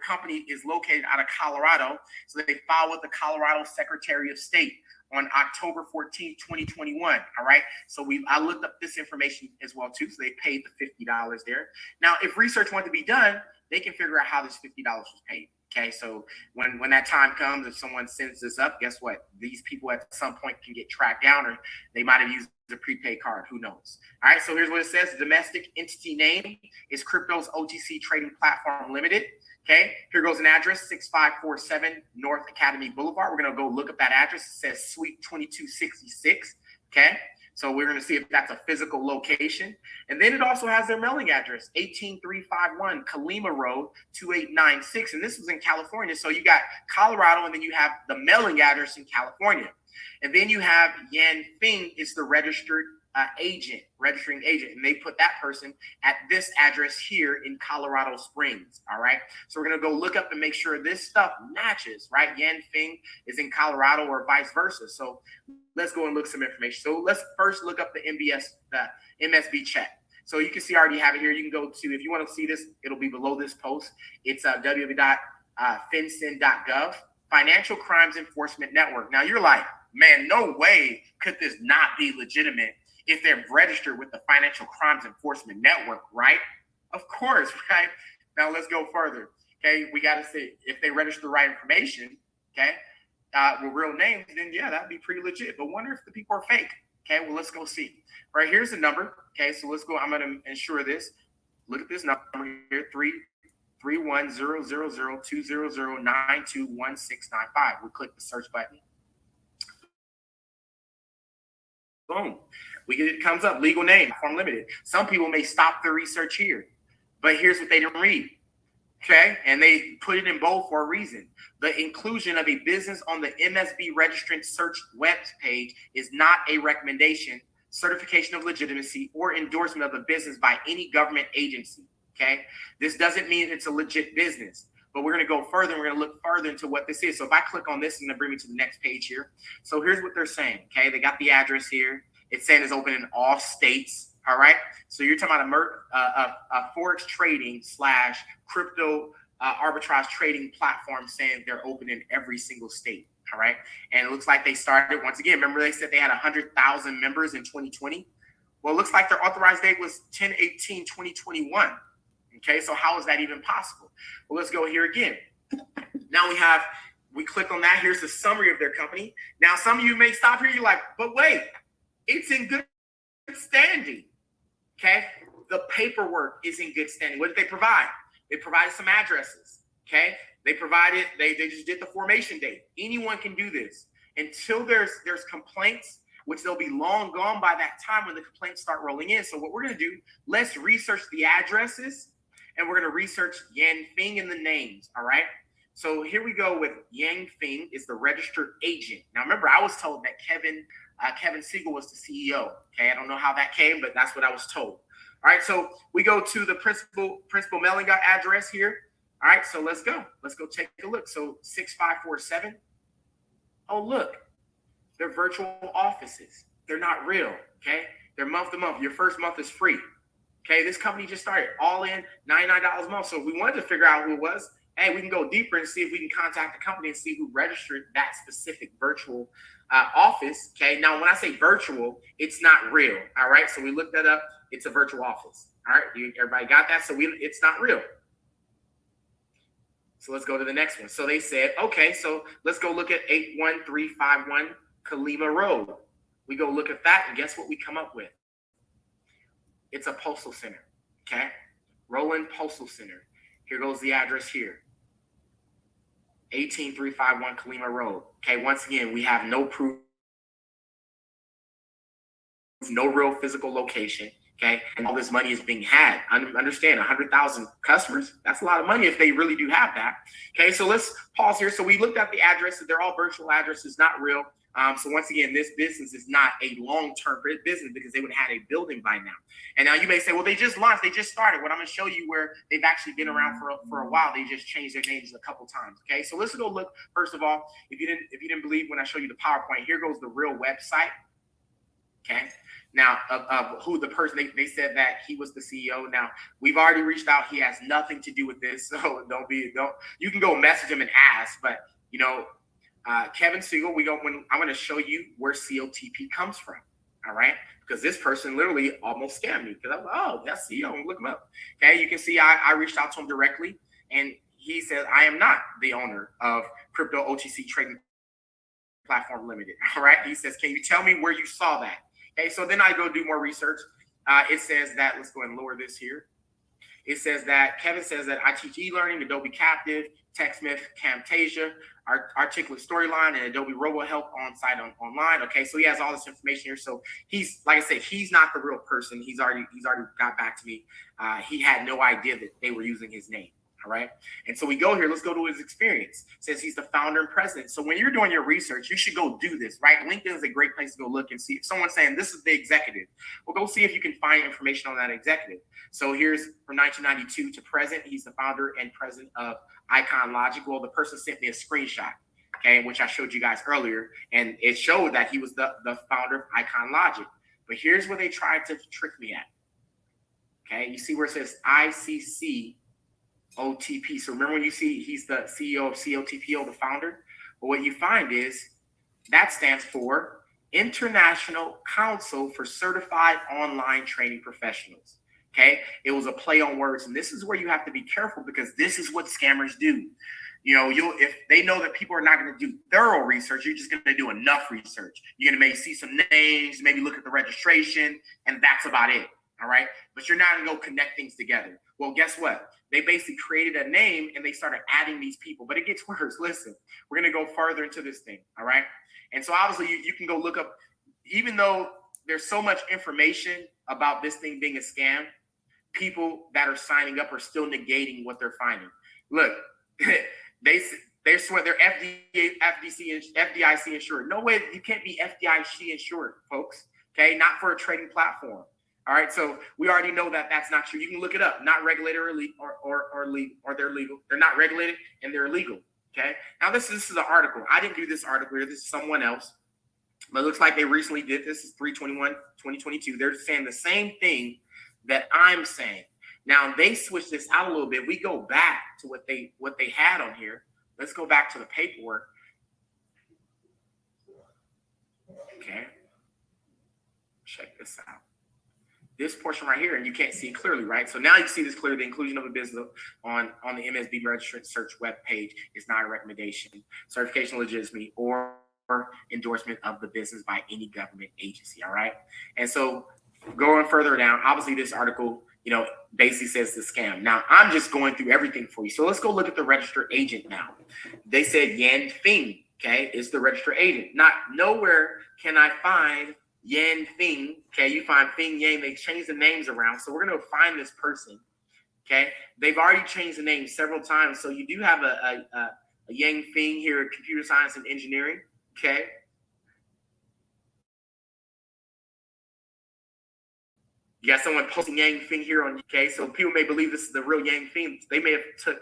company is located out of Colorado, so they filed with the Colorado Secretary of State on October 14th, 2021. All right, so I looked up this information as well too. So they paid the $50 there. Now, if research wanted to be done, they can figure out how this $50 was paid. Okay, so when that time comes, if someone sends this up, guess what? These people at some point can get tracked down, or they might have used a prepaid card. Who knows? All right, so here's what it says. The domestic entity name is Crypto's OTC Trading Platform Limited. Okay, here goes an address, 6547 North Academy Boulevard. We're going to go look up that address. It says Suite 2266. Okay, so we're going to see if that's a physical location. And then it also has their mailing address, 18351 Kalima Road, 2896. And this was in California. So you got Colorado, and then you have the mailing address in California. And then you have Yan Fing is the registering agent. And they put that person at this address here in Colorado Springs. All right. So we're going to go look up and make sure this stuff matches, right? Yan Fing is in Colorado or vice versa. So let's go and look some information. So let's first look up the MSB check. So you can see I already have it here. You can go to, if you want to see this, it'll be below this post. It's www.fincen.gov, Financial Crimes Enforcement Network. Now you're like, man, no way could this not be legitimate if they're registered with the Financial Crimes Enforcement Network, right? Of course, right? Now let's go further. Okay, we got to see if they register the right information, okay, with real names, then yeah, that'd be pretty legit. But wonder if the people are fake. Okay, well, let's go see. Right, here's the number. Okay, so let's go. I'm going to ensure this. Look at this number here, 3 31000200921695. We click the search button. Boom. It comes up, legal name, form limited. Some people may stop their research here, but here's what they didn't read. Okay, and they put it in bold for a reason. The inclusion of a business on the MSB registrant search web page is not a recommendation, certification of legitimacy, or endorsement of a business by any government agency. Okay, this doesn't mean it's a legit business, but we're going to go further and we're going to look further into what this is. So if I click on this, it's going to bring me to the next page here. So here's what they're saying. Okay, they got the address here. It's saying it's open in all states. All right. So you're talking about a forex trading / crypto arbitrage trading platform saying they're open in every single state. All right. And it looks like they started once again. Remember, they said they had 100,000 members in 2020. Well, it looks like their authorized date was 10/18/2021. Okay. So how is that even possible? Well, let's go here again. Now we click on that. Here's the summary of their company. Now, some of you may stop here. You're like, but wait, it's in good standing. Okay, the paperwork is in good standing. What did they provide? They provided some addresses. Okay, they just did the formation date. Anyone can do this until there's complaints, which they'll be long gone by that time when the complaints start rolling in. So what we're going to do, let's research the addresses, and we're going to research Yang Fing and the names. All right. So here we go with Yang Fing is the registered agent. Now remember, I was told that Kevin Siegel was the CEO. Okay, I don't know how that came, but that's what I was told. All right, so we go to the principal mailing address here. All right, so let's go take a look. So 6547. Oh, look, they're virtual offices. They're not real. Okay, they're month to month. Your first month is free. Okay, this company just started all in $99 a month. So if we wanted to figure out who it was, hey, we can go deeper and see if we can contact the company and see who registered that specific virtual office. Okay, now when I say virtual, it's not real. All right, so we looked that up. It's a virtual office. All right, everybody got that? So it's not real. So let's go to the next one. So they said, okay, so let's go look at 81351 Kalima Road. We go look at that, and guess what we come up with? It's a postal center. Okay, Roland Postal Center. Here goes the address here. 18351 Kalima Road. Okay, once again, we have no proof, no real physical location. Okay, and all this money is being had. Understand, 100,000 customers, that's a lot of money if they really do have that. Okay, so let's pause here. So we looked at the addresses. They're all virtual addresses, not real. So once again, this business is not a long-term business because they would have had a building by now. And now you may say, well, they just launched, they just started. What I'm going to show you where they've actually been around for a while. They just changed their names a couple times. Okay, so let's go look. First of all, if you didn't believe when I show you the PowerPoint, here goes the real website. Okay, now of who the person they said that he was the CEO. Now we've already reached out. He has nothing to do with this, so don't. You can go message him and ask, but you know. Kevin Siegel, I'm going to show you where COTP comes from. All right. Because this person literally almost scammed me because I'm like, oh, that's CEO. Look him up. Okay. You can see I reached out to him directly and he says, I am not the owner of Crypto OTC Trading Platform Limited. All right. He says, can you tell me where you saw that? Okay. So then I go do more research. It says that, let's go ahead and lower this here. It says that Kevin says that I teach e-learning, Adobe Captive, TechSmith, Camtasia, Articulate Storyline, and Adobe RoboHelp on-site online. Okay, so he has all this information here. So he's, like I said, he's not the real person. He's already got back to me. He had no idea that they were using his name. All right. And so we go here. Let's go to his experience. It says he's the founder and president. So when you're doing your research, you should go do this, right? LinkedIn is a great place to go look and see if someone's saying this is the executive. Well, go see if you can find information on that executive. So here's from 1992 to present. He's the founder and president of Icon Logic. Well, the person sent me a screenshot, okay, which I showed you guys earlier. And it showed that he was the founder of Icon Logic. But here's where they tried to trick me at. Okay, you see where it says ICC OTP. So remember when you see he's the CEO of COTPO, the founder? But what you find is that stands for International Council for Certified Online Training Professionals. Okay, it was a play on words, and this is where you have to be careful because this is what scammers do. You know, if they know that people are not going to do thorough research, you're just going to do enough research. You're going to maybe see some names, maybe look at the registration, and that's about it. All right. But you're not going to go connect things together. Well, guess what? They basically created a name and they started adding these people. But it gets worse. Listen, we're going to go further into this thing. All right. And so obviously you can go look up, even though there's so much information about this thing being a scam, people that are signing up are still negating what they're finding. Look, they swear they're FDIC insured. No way, you can't be FDIC insured, folks. Okay, not for a trading platform. All right, so we already know that that's not true. You can look it up. Not regulated or legal, or they're legal. They're not regulated and they're illegal. Okay. Now this is an article. I didn't do this article here. This is someone else. But it looks like they recently did this. Is 3/21/2022. They're saying the same thing that I'm saying. Now they switched this out a little bit. We go back to what they had on here. Let's go back to the paperwork. Okay. Check this out. This portion right here, and you can't see it clearly, right? So now you see this clearly. The inclusion of a business on the MSB registered search web page is not a recommendation, certification, legitimacy, or endorsement of the business by any government agency. All right. And so going further down, obviously this article, basically says the scam. Now I'm just going through everything for you. So let's go look at the registered agent now. They said Yan Fing, okay, is the registered agent. Not nowhere can I find Yan Fing. Okay, you find Fing Yang. They changed the names around. So we're going to find this person. Okay, they've already changed the name several times. So you do have a Yang Fing here at Computer Science and Engineering. Okay. You got someone posting Yang Fing here on, okay, so people may believe this is the real Yang Fing. They may have took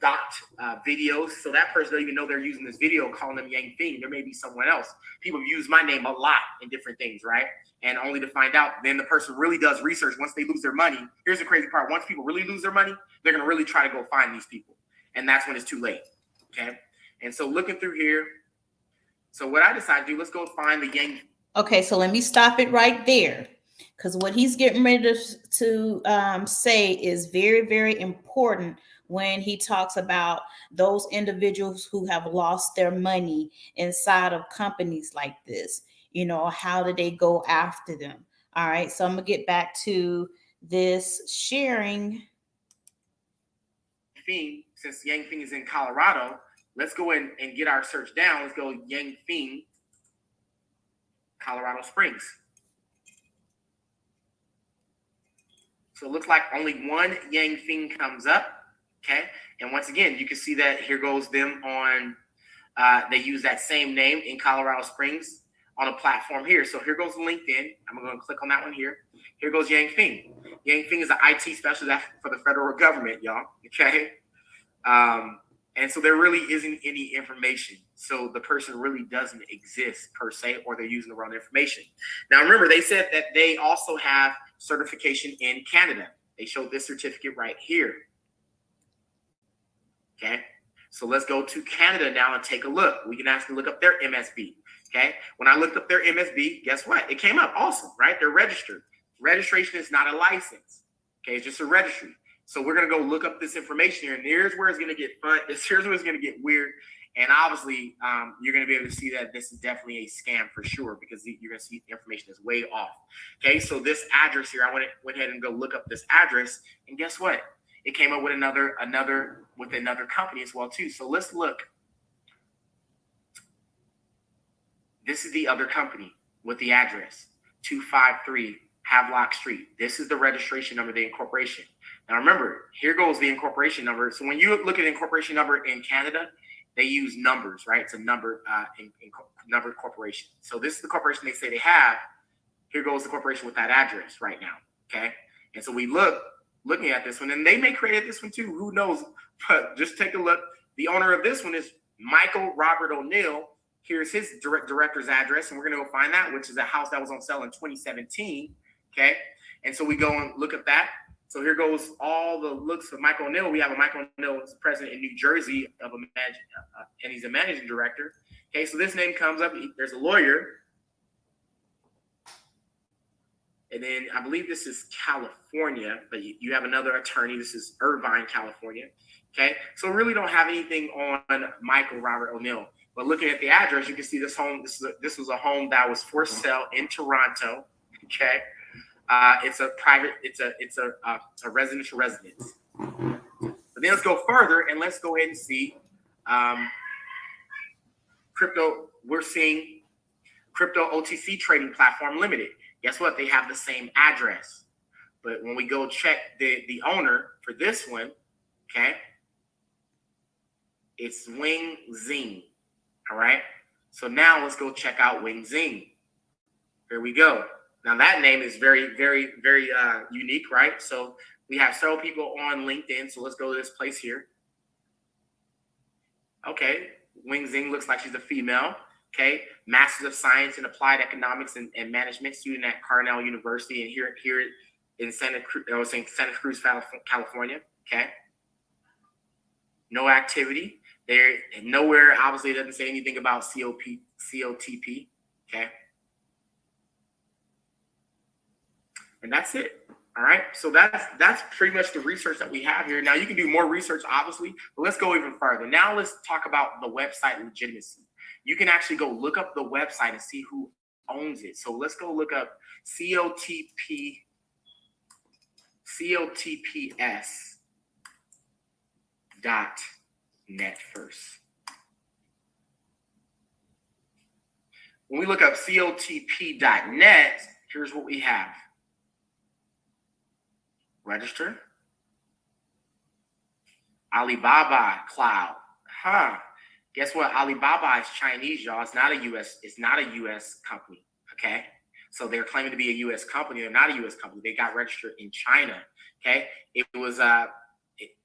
docked videos, so that person doesn't even know they're using this video calling them Yang Fing. There may be someone else. People use my name a lot in different things, right? And only to find out then the person really does research once they lose their money. Here's the crazy part. Once people really lose their money, they're going to really try to go find these people. And that's when it's too late, okay? And so looking through here, so what I decided to do, let's go find the Yang. Okay, so let me stop it right there, because what he's getting ready to say is very, very important when he talks about those individuals who have lost their money inside of companies like this. How do they go after them? All right, so I'm going to get back to this sharing. Since Yang Fing is in Colorado, let's go in and get our search down. Let's go Yang Fing, Colorado Springs. So it looks like only one Yang Fing comes up, okay? And once again, you can see that here goes them on, they use that same name in Colorado Springs on a platform here. So here goes LinkedIn. I'm going to click on that one here. Here goes Yang Fing. Yang Fing is an IT specialist for the federal government, y'all, okay? And so there really isn't any information. So the person really doesn't exist per se, or they're using the wrong information. Now, remember, they said that they also have certification in Canada. They showed this certificate right here. Okay. So let's go to Canada now and take a look. We can actually look up their MSB. Okay. When I looked up their MSB, guess what? It came up. Awesome, right? They're registered. Registration is not a license. Okay. It's just a registry. So we're going to go look up this information here, and here's where it's going to get fun. Here's where it's going to get weird. And obviously, you're going to be able to see that this is definitely a scam for sure, because you're going to see information is way off. Okay, so this address here, I went ahead and go look up this address, and guess what? It came up with another company as well too. So let's look. This is the other company with the address 253 Havelock Street. This is the registration number, the incorporation. Now remember, here goes the incorporation number. So when you look at the incorporation number in Canada, they use numbers, right? It's a number numbered corporation. So this is the corporation they say they have. Here goes the corporation with that address right now, okay? And so we looking at this one, and they may create this one too. Who knows? But just take a look. The owner of this one is Michael Robert O'Neill. Here's his director's address, and we're going to go find that, which is a house that was on sale in 2017, okay? And so we go and look at that. So here goes all the looks of Michael O'Neill. We have a Michael O'Neill who's president in New Jersey and he's a managing director. Okay, so this name comes up. There's a lawyer. And then I believe this is California, but you have another attorney. This is Irvine, California. Okay, so we really don't have anything on Michael Robert O'Neill. But looking at the address, you can see this home. This was a home that was for sale in Toronto. Okay. It's a private. It's a residential residence. But then let's go further and let's go ahead and see crypto. We're seeing Crypto OTC Trading Platform Limited. Guess what? They have the same address. But when we go check the owner for this one, okay, it's Wing Zing. All right. So now let's go check out Wing Zing. Here we go. Now that name is very, very, very unique, right? So we have several people on LinkedIn. So let's go to this place here. Okay. Wing Zing looks like she's a female. Okay. Masters of Science in Applied Economics and Management, student at Cornell University, and here in Santa Cruz, California. Okay. No activity. There nowhere, obviously, it doesn't say anything about COTP. Okay. And that's it. All right. So that's pretty much the research that we have here. Now you can do more research, obviously, but let's go even further. Now let's talk about the website Legitimacy. You can actually go look up the website and see who owns it. So let's go look up COTPS.net first. When we look up COTP.net, here's what we have. Register. Alibaba Cloud. Guess what? Alibaba is Chinese, y'all. It's not a US company. Okay. So they're claiming to be a US company. They're not a US company. They got registered in China. Okay. It was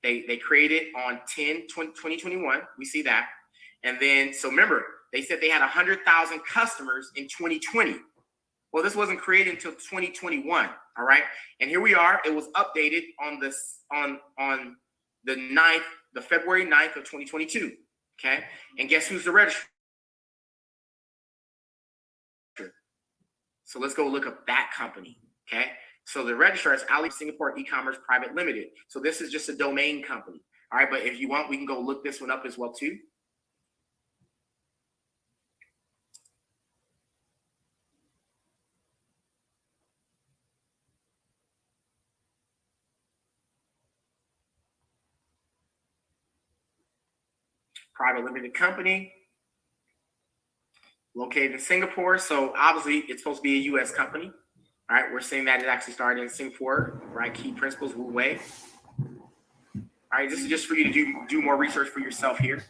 they created on 10/20/2021. We see that. And then so remember, they said they had 100,000 customers in 2020. Well, this wasn't created until 2021. All right. And here we are. It was updated on the February 9th of 2022. Okay. And guess who's the registrar? So let's go look up that company. Okay. So the registrar is Ali Singapore E-Commerce Private Limited. So this is just a domain company. All right. But if you want, we can go look this one up as well, too. Private limited company located in Singapore. So obviously it's supposed to be a US company. All right, we're seeing that it actually started in Singapore, right? Key principles, Wu Wei. All right, this is just for you to do more research for yourself here.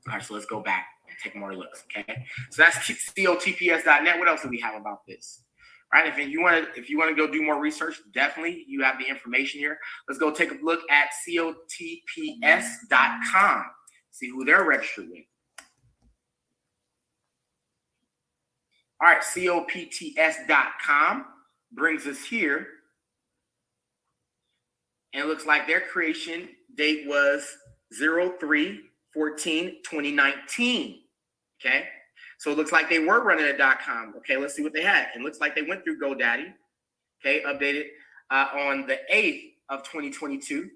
All right, so let's go back and take more looks, okay? So that's COTPS.net. What else do we have about this? All right, if you want to go do more research, definitely you have the information here. Let's go take a look at COTPS.com. See who they're registered with. All right, COPTS.com brings us here. And it looks like their creation date was 03/14/2019. Okay. So it looks like they were running a .com. Okay, let's see what they had. It looks like they went through GoDaddy. Okay, updated on the 8th of 2022.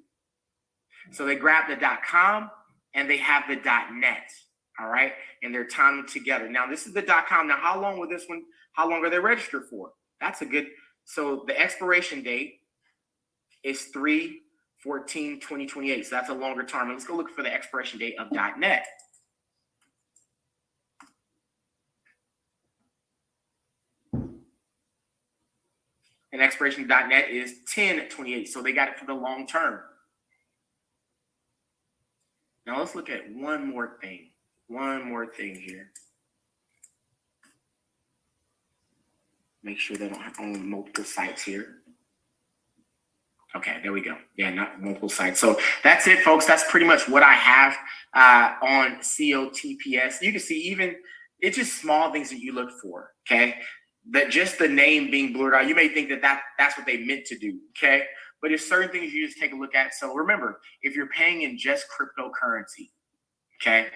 So they grabbed the .com and they have the .net. All right, and they're tying them together. Now this is the .com. Now how long are they registered for? That's a good. So the expiration date is 3/14/2028. So that's a longer term. And let's go look for the expiration date of .net. And expiration .net is 10/28. So they got it for the long term. Now let's look at one more thing. One more thing here. Make sure they don't own multiple sites here. Okay, there we go. Yeah, not multiple sites. So that's it, folks. That's pretty much what I have on COTPS. You can see even it's just small things that you look for. Okay, that just the name being blurred out. You may think that's what they meant to do. Okay, but there's certain things you just take a look at. So remember, if you're paying in just cryptocurrency, okay,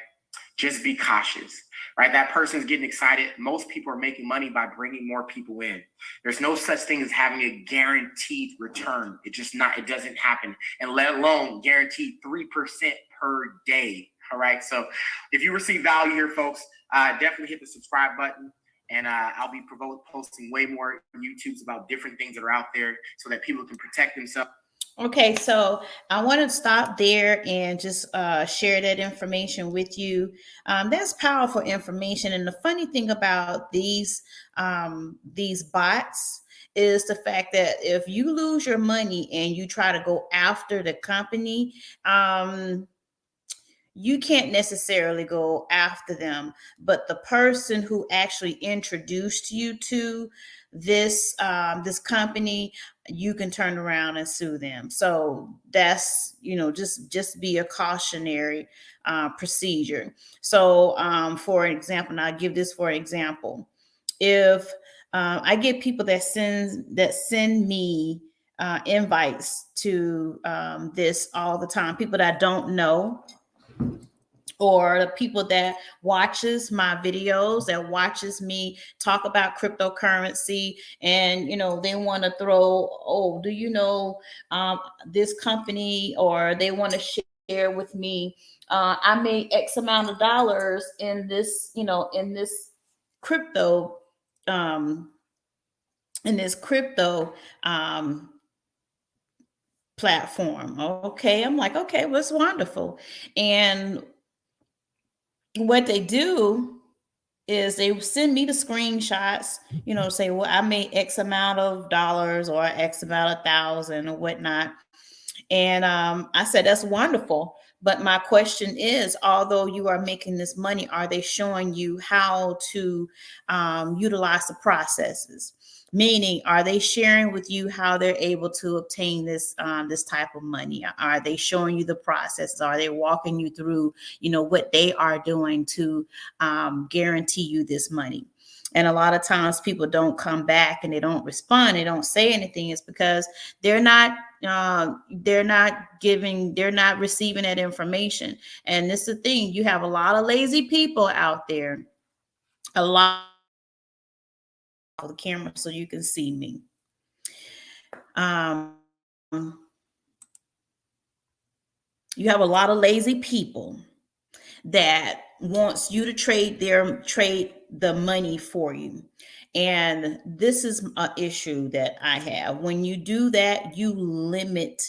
just be cautious. Right, that person's getting excited. Most people are making money by bringing more people in. There's no such thing as having a guaranteed return. It doesn't happen, and let alone guaranteed 3% per day. All right. So if you receive value here, folks, definitely hit the subscribe button And I'll be posting way more YouTubes about different things that are out there so that people can protect themselves. Okay, so I want to stop there and just share that information with you. That's powerful information. And the funny thing about these bots is the fact that if you lose your money and you try to go after the company, you can't necessarily go after them, but the person who actually introduced you to this this company, you can turn around and sue them. So that's, just be a cautionary procedure. So for example, and I'll give this for example. If I get people that send me invites to this all the time, people that I don't know, or the people that watches my videos, that watches me talk about cryptocurrency, and they want to throw, oh, do you know this company, or they want to share with me, I made X amount of dollars in this, in this crypto, um, in this crypto platform. Okay, I'm like, okay, well, it's wonderful. And what they do is they send me the screenshots, say, well, I made X amount of dollars or X amount of thousand or whatnot. And I said, that's wonderful. But my question is, although you are making this money, are they showing you how to utilize the processes? Meaning, are they sharing with you how they're able to obtain this this type of money? Are they showing you the processes? Are they walking you through, what they are doing to guarantee you this money? And a lot of times people don't come back and they don't respond, they don't say anything. It's because they're not receiving that information. And this is the thing, you have a lot of lazy people out there, a lot of the camera so you can see me. You have a lot of lazy people that wants you to trade the money for you. And this is an issue that I have. When you do that, you limit.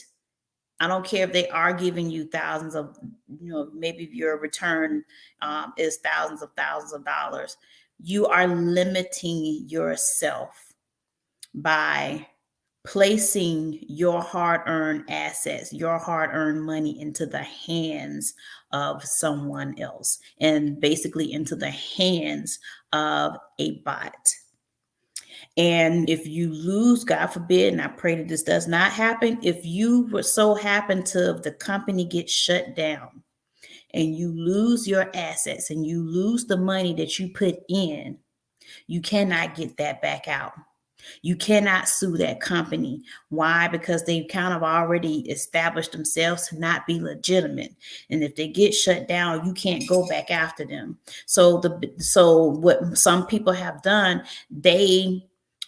I don't care if they are giving you thousands of, maybe if your return is thousands of dollars. You are limiting yourself by placing your hard-earned assets, your hard-earned money into the hands of someone else, and basically into the hands of a bot. And if you lose, God forbid, and I pray that this does not happen, if you were so happen to the company get shut down and you lose your assets and you lose the money that you put in, you cannot get that back out. You cannot sue that company. Why? Because they've kind of already established themselves to not be legitimate. And if they get shut down, you can't go back after them. So what some people have done, they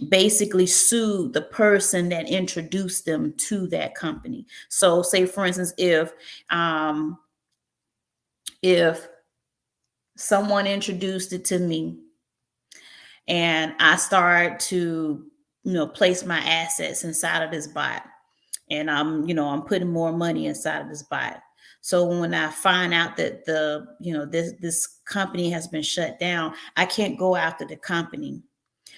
basically sued the person that introduced them to that company. So say, for instance, if someone introduced it to me and I start to, place my assets inside of this bot, and I'm putting more money inside of this bot. So when I find out that this company has been shut down, I can't go after the company,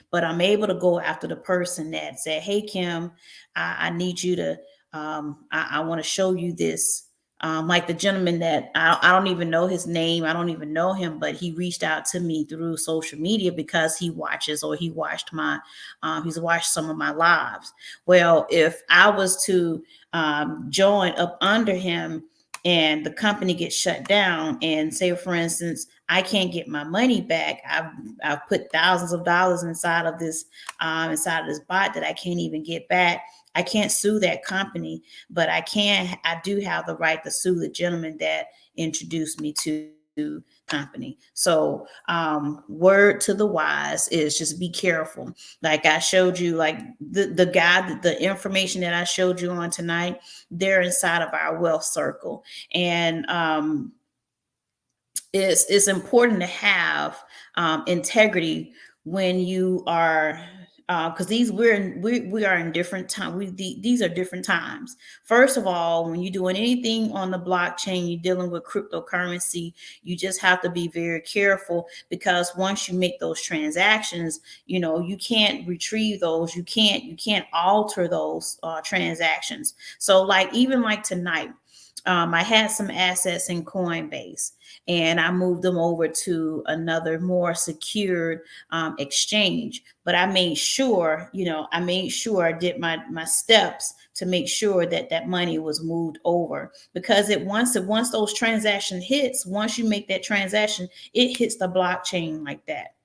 but I'm able to go after the person that said, hey, Kim, I need you to, I want to show you this. Like the gentleman that I don't even know his name. I don't even know him, but he reached out to me through social media because he watched he's watched some of my lives. Well, if I was to join up under him and the company gets shut down, and say, for instance, I can't get my money back. I've put thousands of dollars inside of this bot that I can't even get back. I can't sue that company, but I do have the right to sue the gentleman that introduced me to the company. So word to the wise is just be careful. Like I showed you, like the guy, the information that I showed you on tonight, they're inside of our wealth circle. And it's important to have integrity when you are because we are in different time. These are different times. First of all, when you're doing anything on the blockchain, you're dealing with cryptocurrency. You just have to be very careful, because once you make those transactions, you can't retrieve those. You can't alter those transactions. So even like tonight, I had some assets in Coinbase, and I moved them over to another more secured exchange. But I made sure, I did my steps to make sure that that money was moved over, because once those transaction hits, once you make that transaction, it hits the blockchain like that.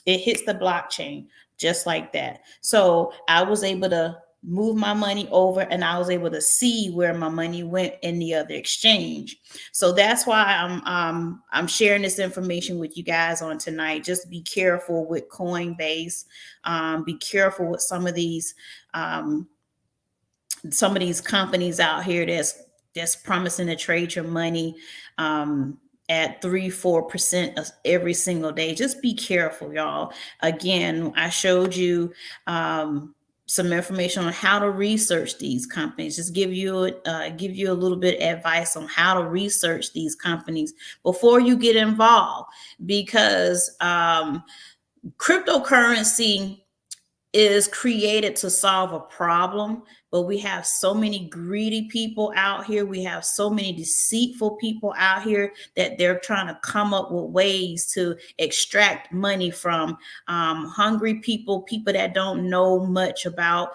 It hits the blockchain just like that. So I was able to move my money over, and I was able to see where my money went in the other exchange. So that's why I'm sharing this information with you guys on tonight. Just be careful with Coinbase. Be careful with some of these companies out here that's promising to trade your money at 3-4% every single day. Just be careful, y'all. Again, I showed you some information on how to research these companies. Just give you a little bit of advice on how to research these companies before you get involved, because cryptocurrency is created to solve a problem, but we have so many greedy people out here. We have so many deceitful people out here that they're trying to come up with ways to extract money from hungry people that don't know much about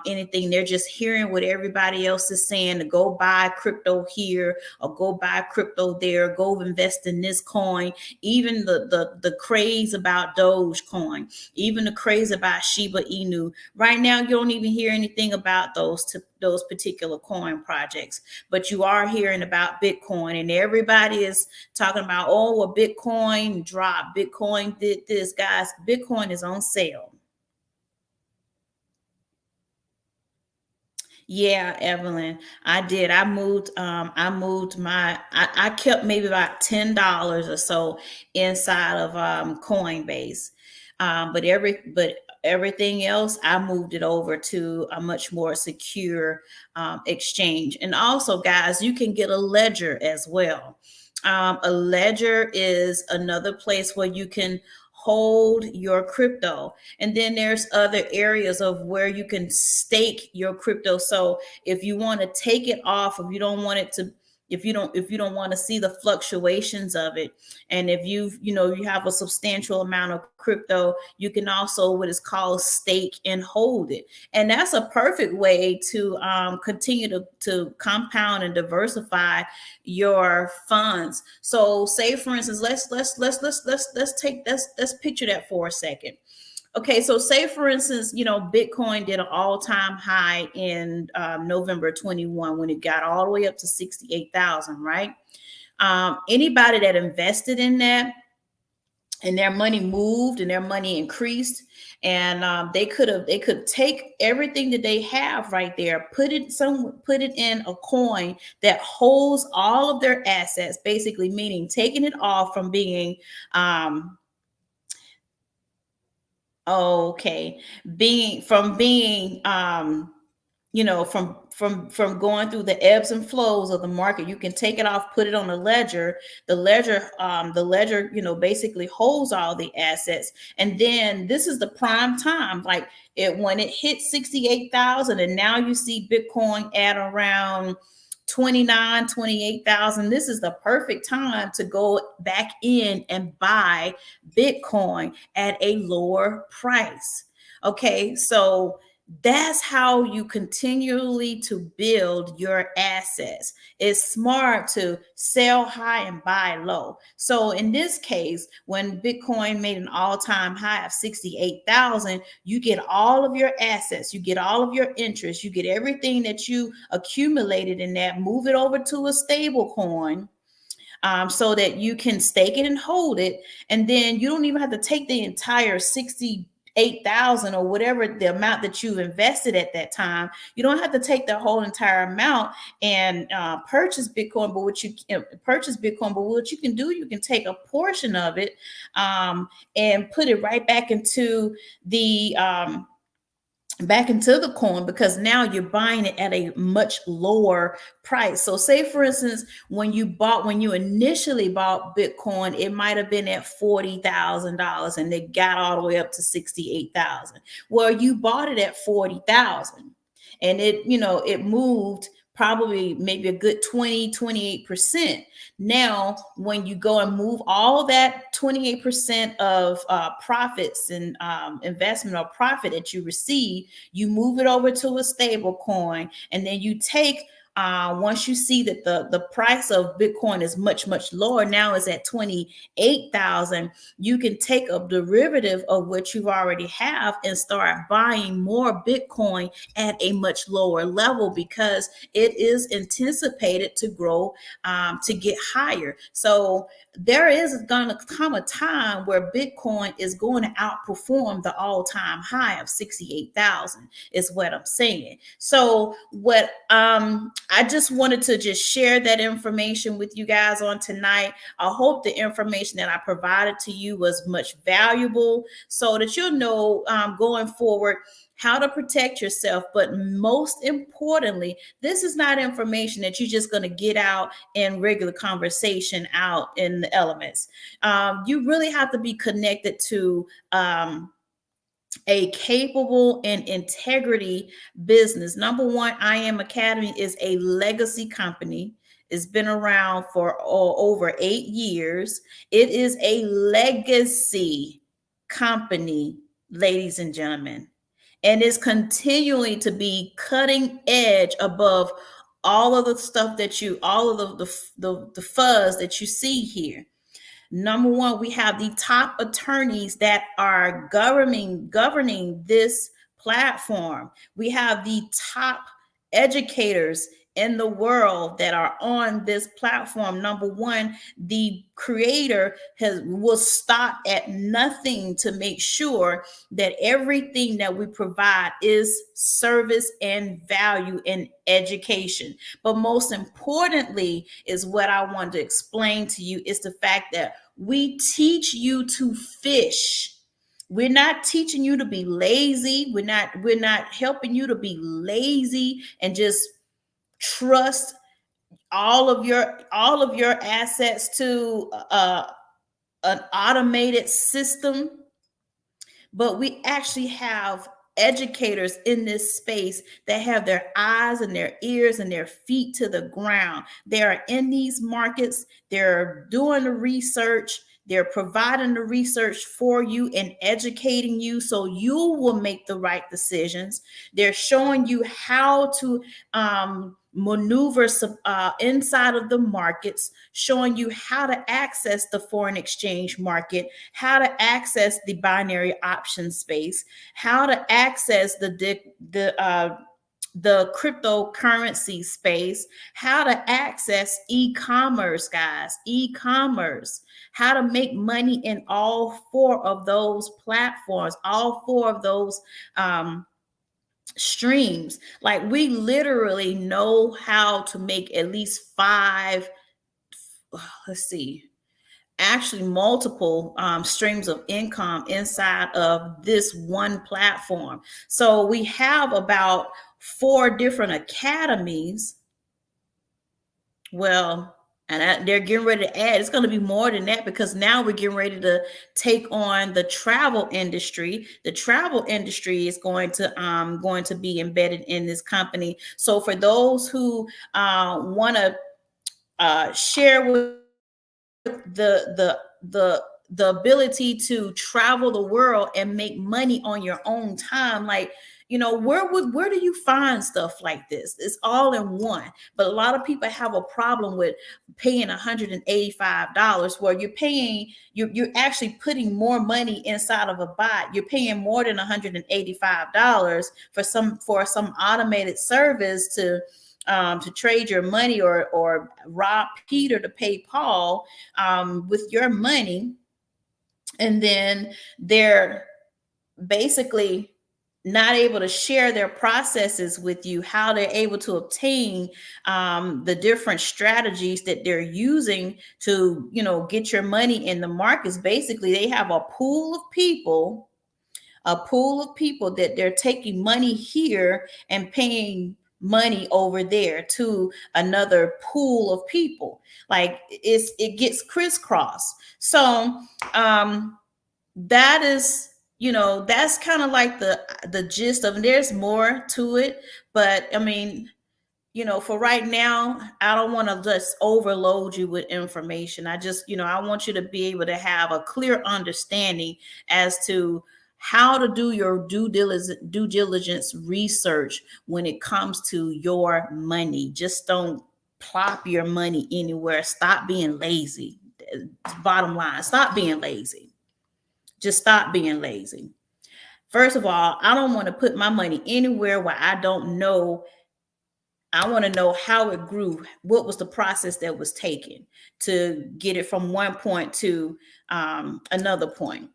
anything. They're just hearing what everybody else is saying, to go buy crypto here or go buy crypto there, go invest in this coin. Even the craze about Dogecoin, even the craze about Shiba Inu. Right now, you don't even hear anything about those particular coin projects, but you are hearing about Bitcoin, and everybody is talking about, oh, well, Bitcoin dropped, Bitcoin did this. Guys, Bitcoin is on sale. Yeah, Evelyn, I did. I moved I kept maybe about $10 or so inside of Coinbase. But everything else, I moved it over to a much more secure exchange. And also, guys, you can get a ledger as well. A ledger is another place where you can hold your crypto. And then there's other areas of where you can stake your crypto. So if you want to take it off, if you don't want it to, if you don't want to see the fluctuations of it, and if you have a substantial amount of crypto, you can also what is called stake and hold it. And that's a perfect way to continue to compound and diversify your funds. So say, for instance, let's picture that for a second. Okay, so say, for instance, Bitcoin did an all-time high in November 21 when it got all the way up to 68,000, right? Anybody that invested in that and their money moved and their money increased, and they could take everything that they have right there, put it in a coin that holds all of their assets, basically meaning taking it off from being being from going through the ebbs and flows of the market. You can take it off, put it on a ledger. The ledger basically holds all the assets. And then this is the prime time, like when it hit 68,000, and now you see Bitcoin at around 28,000. This is the perfect time to go back in and buy Bitcoin at a lower price. Okay, so that's how you continually to build your assets. It's smart to sell high and buy low. So in this case, when Bitcoin made an all-time high of 68,000, you get all of your assets, you get all of your interest, you get everything that you accumulated in that, move it over to a stable coin. So that you can stake it and hold it. And then you don't even have to take the entire 8,000 or whatever the amount that you've invested at that time. You don't have to take the whole entire amount and purchase Bitcoin. But what you can do, you can take a portion of it and put it right back into the coin, because now you're buying it at a much lower price. So say for instance, when you initially bought Bitcoin, it might have been at $40,000 and it got all the way up to 68,000. Well, you bought it at 40,000 and it moved probably maybe a good 28%. Now, when you go and move all that 28% of profits and investment or profit that you receive, you move it over to a stable coin, and then you take once you see that the price of Bitcoin is much, much lower, now is at 28,000, you can take a derivative of what you already have and start buying more Bitcoin at a much lower level, because it is anticipated to grow, to get higher. So there is going to come a time where Bitcoin is going to outperform the all-time high of 68,000 is what I'm saying. So what I just wanted to just share that information with you guys on tonight. I hope the information that I provided to you was much valuable, so that you'll know going forward how to protect yourself. But most importantly, this is not information that you're just going to get out in regular conversation out in the elements. You really have to be connected to a capable and integrity business. Number one, I Am Academy is a legacy company. It's been around for over 8 years. It is a legacy company, ladies and gentlemen, and is continuing to be cutting edge above all of the stuff that all of the fuzz that you see here. Number one, we have the top attorneys that are governing this platform. We have the top educators in the world that are on this platform. Number one, the creator will stop at nothing to make sure that everything that we provide is service and value and education. But most importantly is what I want to explain to you is the fact that we teach you to fish. We're not teaching you to be lazy. We're not helping you to be lazy and just trust all of your assets to an automated system. But we actually have educators in this space that have their eyes and their ears and their feet to the ground. They are in these markets. They're doing the research. They're providing the research for you and educating you so you will make the right decisions. They're showing you how to maneuver inside of the markets, showing you how to access the foreign exchange market, how to access the binary option space, how to access the cryptocurrency space, how to access e-commerce, guys, how to make money in all 4 of those platforms, all 4 of those streams. Like, we literally know how to make at least 5, actually multiple streams of income inside of this one platform. So we have about 4 different academies. Well, and they're getting ready to add, it's going to be more than that, because now we're getting ready to take on the travel industry. The travel industry is going to be embedded in this company. So for those who want to share with the ability to travel the world and make money on your own time, like, where do you find stuff like this? It's all in one. But a lot of people have a problem with paying $185, where you're actually putting more money inside of a bot. You're paying more than $185 for some automated service to trade your money, or rob Peter to pay Paul with your money. And then they're basically not able to share their processes with you, how they're able to obtain the different strategies that they're using to, get your money in the markets. Basically, they have a pool of people that they're taking money here and paying money over there to another pool of people. Like it gets crisscrossed. So that is, that's kind of like the gist of it. There's more to it, but I mean, for right now, I don't want to just overload you with information. I just, I want you to be able to have a clear understanding as to how to do your due diligence research when it comes to your money. Just don't plop your money anywhere. Stop being lazy. Bottom line, stop being lazy. Just stop being lazy. First of all, I don't want to put my money anywhere where I don't know. I want to know how it grew. What was the process that was taken to get it from one point to another point?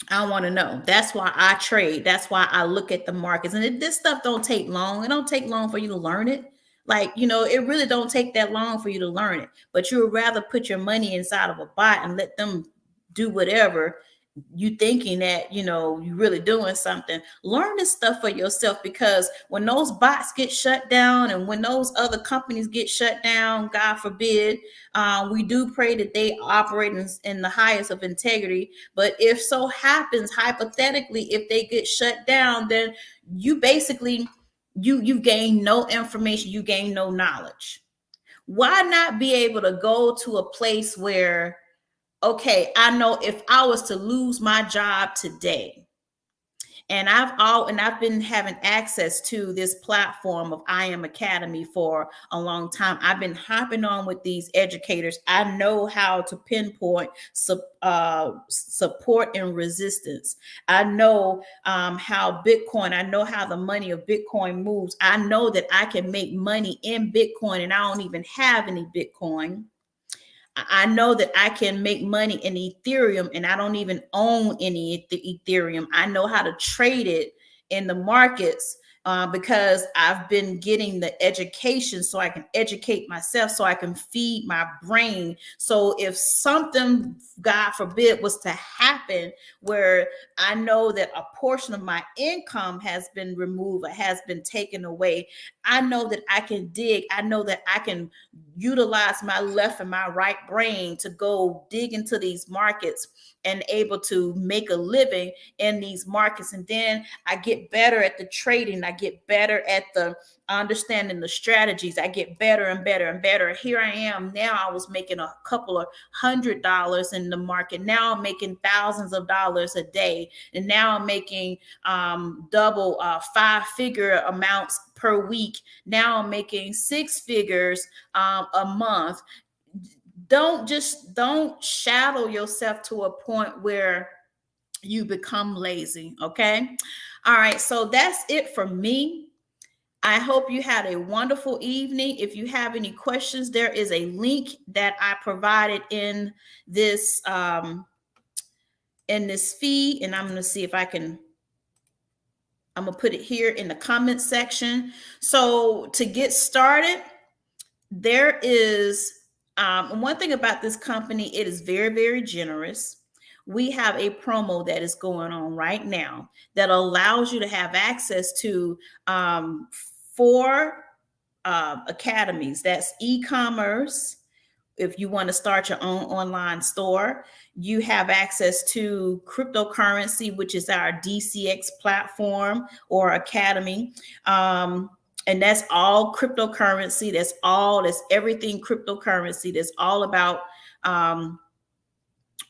I want to know. That's why I trade. That's why I look at the markets. And this stuff don't take long. It don't take long for you to learn it. Like, it really don't take that long for you to learn it. But you would rather put your money inside of a bot and let them do whatever, you thinking that, you're really doing something. Learn this stuff for yourself, because when those bots get shut down and when those other companies get shut down, God forbid, we do pray that they operate in the highest of integrity. But if so happens, hypothetically, if they get shut down, then you basically, you gain no information, you gain no knowledge. Why not be able to go to a place where, okay, I know if I was to lose my job today, and I've been having access to this platform of I Am Academy for a long time. I've been hopping on with these educators. I know how to pinpoint support and resistance. I know how Bitcoin. I know how the money of Bitcoin moves. I know that I can make money in Bitcoin, and I don't even have any Bitcoin. I know that I can make money in Ethereum, and I don't even own any Ethereum. I know how to trade it in the markets because I've been getting the education so I can educate myself, so I can feed my brain. So if something, God forbid, was to happen where I know that a portion of my income has been removed or has been taken away, I know that I can dig. I know that I can utilize my left and my right brain to go dig into these markets and able to make a living in these markets. And then I get better at the trading. I get better at the understanding the strategies. I get better and better and better. Here I am now. I was making a couple of $100 in the market. Now I'm making thousands of dollars a day. And now I'm making double 5-figure amounts per week. Now I'm making 6 figures a month. Don't shadow yourself to a point where you become lazy. Okay. All right. So that's it for me. I hope you had a wonderful evening. If you have any questions, there is a link that I provided in this feed, and I'm going to see if I'm going to put it here in the comment section. So to get started, there is one thing about this company. It is very, very generous. We have a promo that is going on right now that allows you to have access to 4 academies. That's e-commerce. If you want to start your own online store, you have access to cryptocurrency, which is our DCX platform or academy. And that's all cryptocurrency. That's everything cryptocurrency. That's all about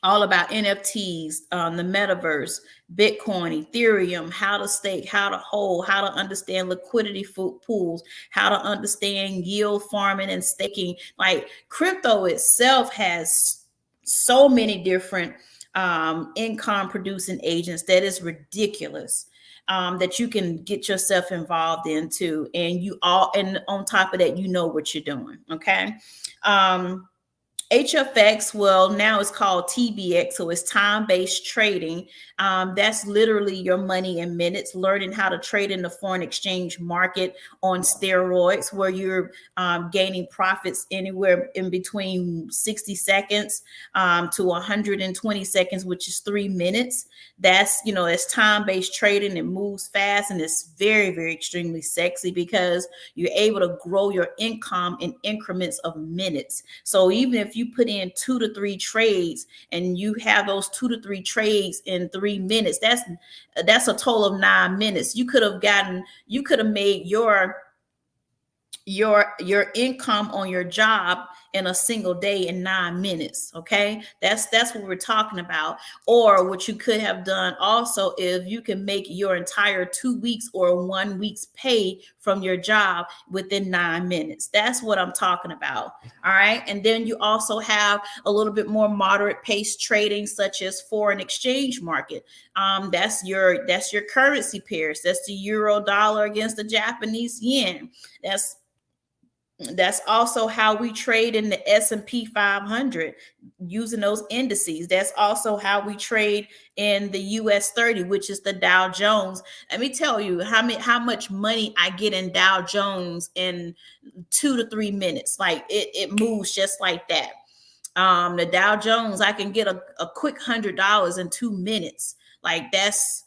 NFTs, the metaverse, Bitcoin, Ethereum, how to stake, how to hold, how to understand liquidity pools, how to understand yield farming and staking. Like, crypto itself has so many different income producing agents that is ridiculous. That you can get yourself involved into, and on top of that, you know what you're doing. Okay. HFX, well, now it's called TBX, so it's time-based trading. That's literally your money in minutes, learning how to trade in the foreign exchange market on steroids, where you're gaining profits anywhere in between 60 seconds to 120 seconds, which is 3 minutes. That's, it's time-based trading. It moves fast, and it's very, very extremely sexy because you're able to grow your income in increments of minutes. So even if you put in 2 to 3 trades and you have those 2 to 3 trades in 3 minutes, that's a total of 9 minutes. You could have made your income on your job in a single day in 9 minutes. Okay, that's what we're talking about. Or what you could have done also, if you can make your entire 2 weeks or 1 week's pay from your job within 9 minutes. That's what I'm talking about. All right. And then you also have a little bit more moderate pace trading, such as foreign exchange market. That's your currency pairs. That's the euro dollar against the Japanese yen. That's also how we trade in the S&P 500 using those indices. That's also how we trade in the US 30, which is the Dow Jones. Let me tell you how much money I get in Dow Jones in 2 to 3 minutes. Like it moves just like that. The Dow Jones, I can get a quick $100 in 2 minutes. Like that's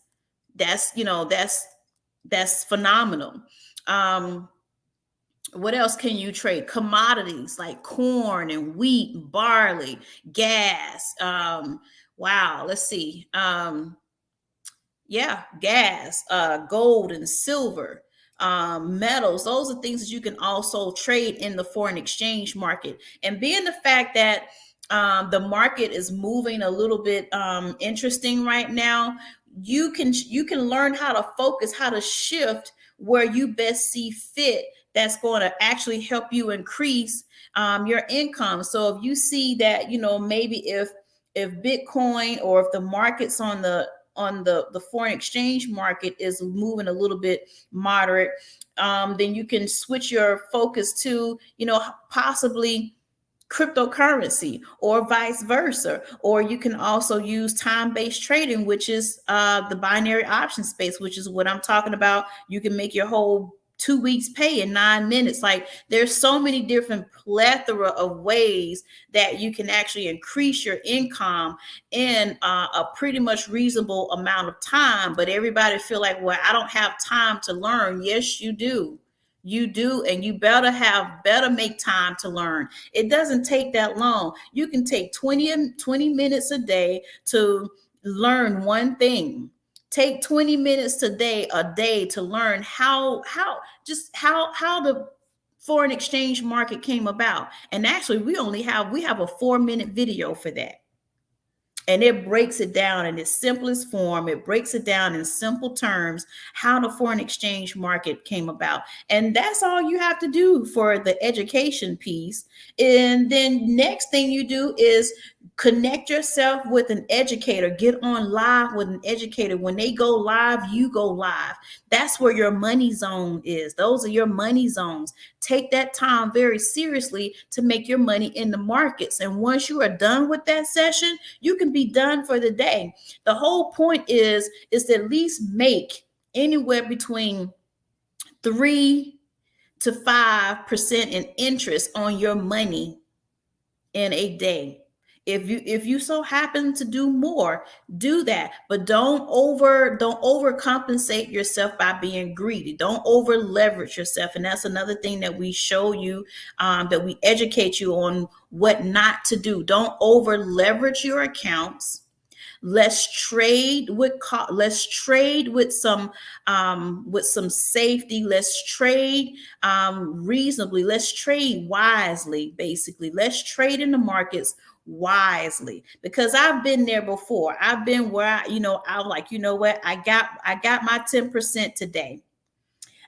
phenomenal. What else can you trade? Commodities like corn and wheat, and barley, gas. Wow, let's see. Gas, gold and silver, metals. Those are things that you can also trade in the foreign exchange market. And being the fact that the market is moving a little bit interesting right now, you can learn how to focus, how to shift where you best see fit. That's going to actually help you increase your income. So if you see that, maybe if Bitcoin, or if the markets on the foreign exchange market is moving a little bit moderate, then you can switch your focus to, possibly cryptocurrency, or vice versa. Or you can also use time-based trading, which is the binary option space, which is what I'm talking about. You can make your whole 2 weeks pay in 9 minutes. Like there's so many different plethora of ways that you can actually increase your income in a pretty much reasonable amount of time. But everybody feel like, well, I don't have time to learn. Yes, you do. You do, and you better make time to learn. It doesn't take that long. You can take 20 minutes a day to learn one thing. Take 20 minutes a day to learn how the foreign exchange market came about. And actually, we have a 4-minute video for that. And it breaks it down in its simplest form. It breaks it down in simple terms, how the foreign exchange market came about. And that's all you have to do for the education piece. And then next thing you do is connect yourself with an educator. Get on live with an educator. When they go live, you go live. That's where your money zone is. Those are your money zones. Take that time very seriously to make your money in the markets. And once you are done with that session, you can be done for the day. The whole point is to at least make anywhere between 3 to 5% in interest on your money in a day. If you so happen to do more, do that, but don't overcompensate yourself by being greedy. Don't over leverage yourself. And that's another thing that we show you, that we educate you on what not to do. Don't over leverage your accounts. Let's trade with some safety. Let's trade reasonably. Let's trade wisely. Basically, let's trade in the markets wisely, because I've been there before. I've been where I'm like, you know what? I got my 10% today.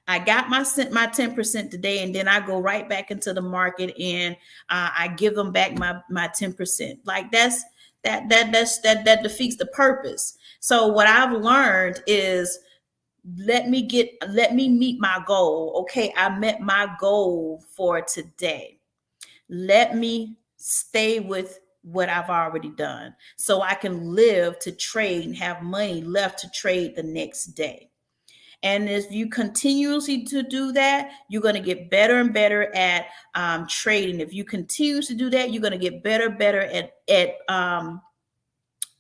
I got my 10% today, and then I go right back into the market and I give them back my 10%. Like that defeats the purpose. So what I've learned is, let me meet my goal. Okay, I met my goal for today. Let me stay with what I've already done so I can live to trade and have money left to trade the next day. And if you continuously to do that, you're going to get better and better at trading. If you continue to do that, you're going to get better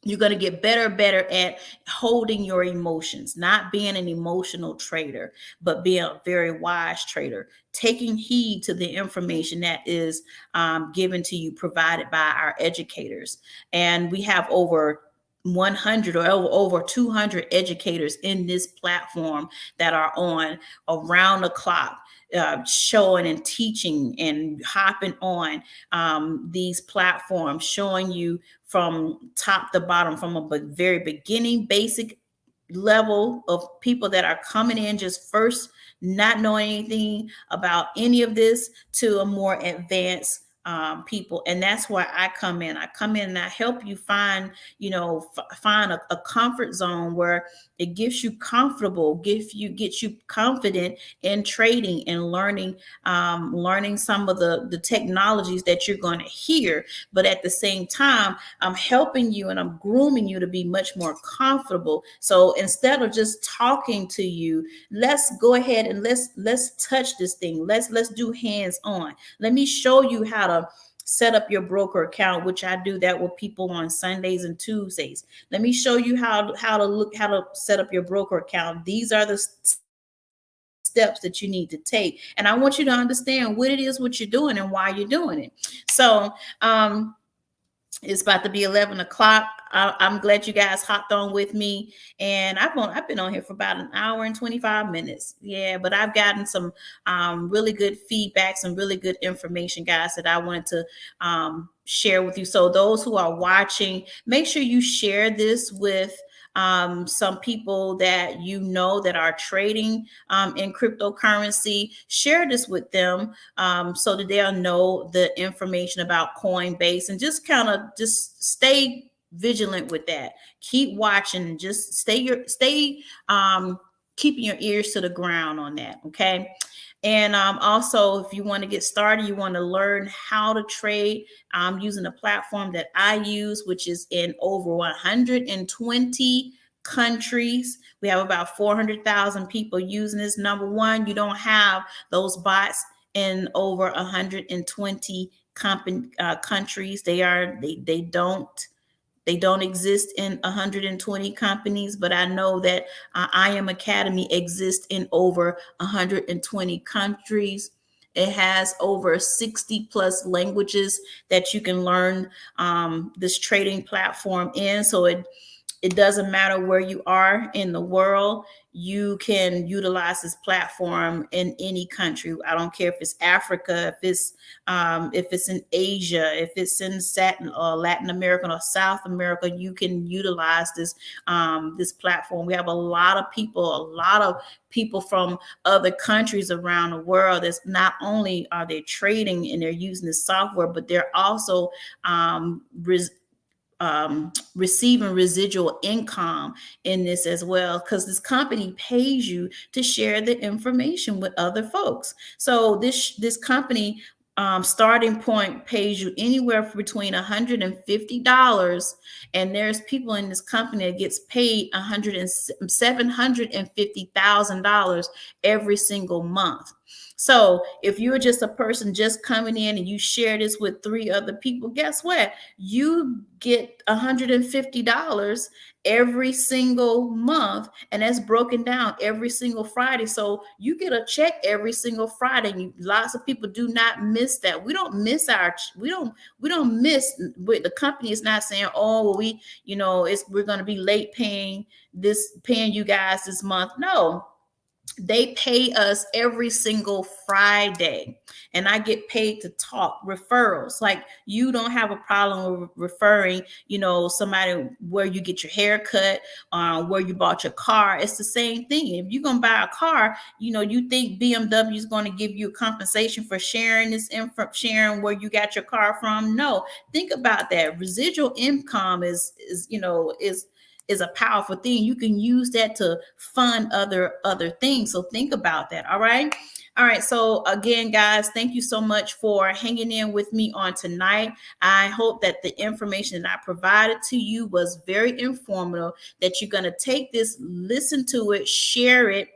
you're going to get better at holding your emotions, not being an emotional trader, but being a very wise trader, taking heed to the information that is given to you, provided by our educators. And we have over 100 or over 200 educators in this platform that are on around the clock, showing and teaching and hopping on these platforms, showing you from top to bottom, from a very beginning basic level of people that are coming in just first, not knowing anything about any of this, to a more advanced people. And that's where I come in. I come in and I help you find, find a comfort zone where it gets you comfortable, gets you confident in trading and learning some of the technologies that you're going to hear. But at the same time, I'm helping you and I'm grooming you to be much more comfortable. So instead of just talking to you, let's go ahead and let's touch this thing. Let's do hands on. Let me show you how to set up your broker account, which I do that with people on Sundays and Tuesdays. Let me show you how to set up your broker account. These are the steps that you need to take. And I want you to understand what it is, what you're doing and why you're doing it. So, it's about to be 11 o'clock. I'm glad you guys hopped on with me, and I've been on here for about an hour and 25 minutes. Yeah, but I've gotten some really good feedback, some really good information, guys, that I wanted to share with you. So those who are watching, make sure you share this with some people that you know that are trading in cryptocurrency. Share this with them so that they'll know the information about Coinbase, and just kind of just stay vigilant with that. Keep watching. Just stay keeping your ears to the ground on that. Okay. And also, if you want to get started, you want to learn how to trade using a platform that I use, which is in over 120 countries. We have about 400,000 people using this. Number one, you don't have those bots in over 120 countries. They don't exist in 120 companies, but I know that I Am Academy exists in over 120 countries. It has over 60 plus languages that you can learn this trading platform in. So it doesn't matter where you are in the world. You can utilize this platform in any country. I don't care if it's Africa, if it's in Asia, if it's in Latin America or South America, you can utilize this platform. We have a lot of people from other countries around the world. That's not only are they trading and they're using this software, but they're also receiving residual income in this as well, because this company pays you to share the information with other folks. So this company starting point pays you anywhere between $150, and there's people in this company that gets paid $750,000 every single month. So if you're just a person just coming in and you share this with 3 other people, guess what? You get $150 every single month, and that's broken down every single Friday. So you get a check every single Friday. And lots of people do not miss that. We don't miss the company is not saying, oh, well, we're going to be late paying you guys this month. No. They pay us every single Friday, and I get paid to talk referrals. Like, you don't have a problem with referring, somebody where you get your hair cut, where you bought your car. It's the same thing. If you're going to buy a car, you think BMW is going to give you a compensation for sharing this info, sharing where you got your car from. No, think about that. Residual income is is a powerful thing. You can use that to fund other things. So think about that. All right. All right. So again, guys, thank you so much for hanging in with me on tonight. I hope that the information that I provided to you was very informative, that you're going to take this, listen to it, share it,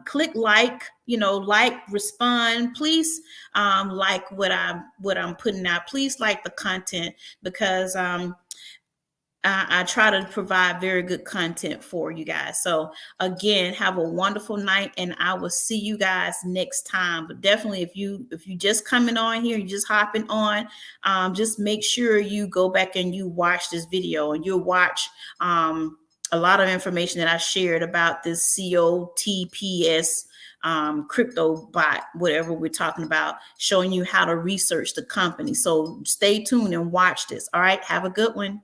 click like, respond. Please like what I'm putting out. Please like the content, because I try to provide very good content for you guys. So again, have a wonderful night, and I will see you guys next time. But definitely, if you just coming on here, you just hopping on, just make sure you go back and you watch this video, and you'll watch a lot of information that I shared about this COTPS crypto bot, whatever we're talking about, showing you how to research the company. So stay tuned and watch this. All right. Have a good one.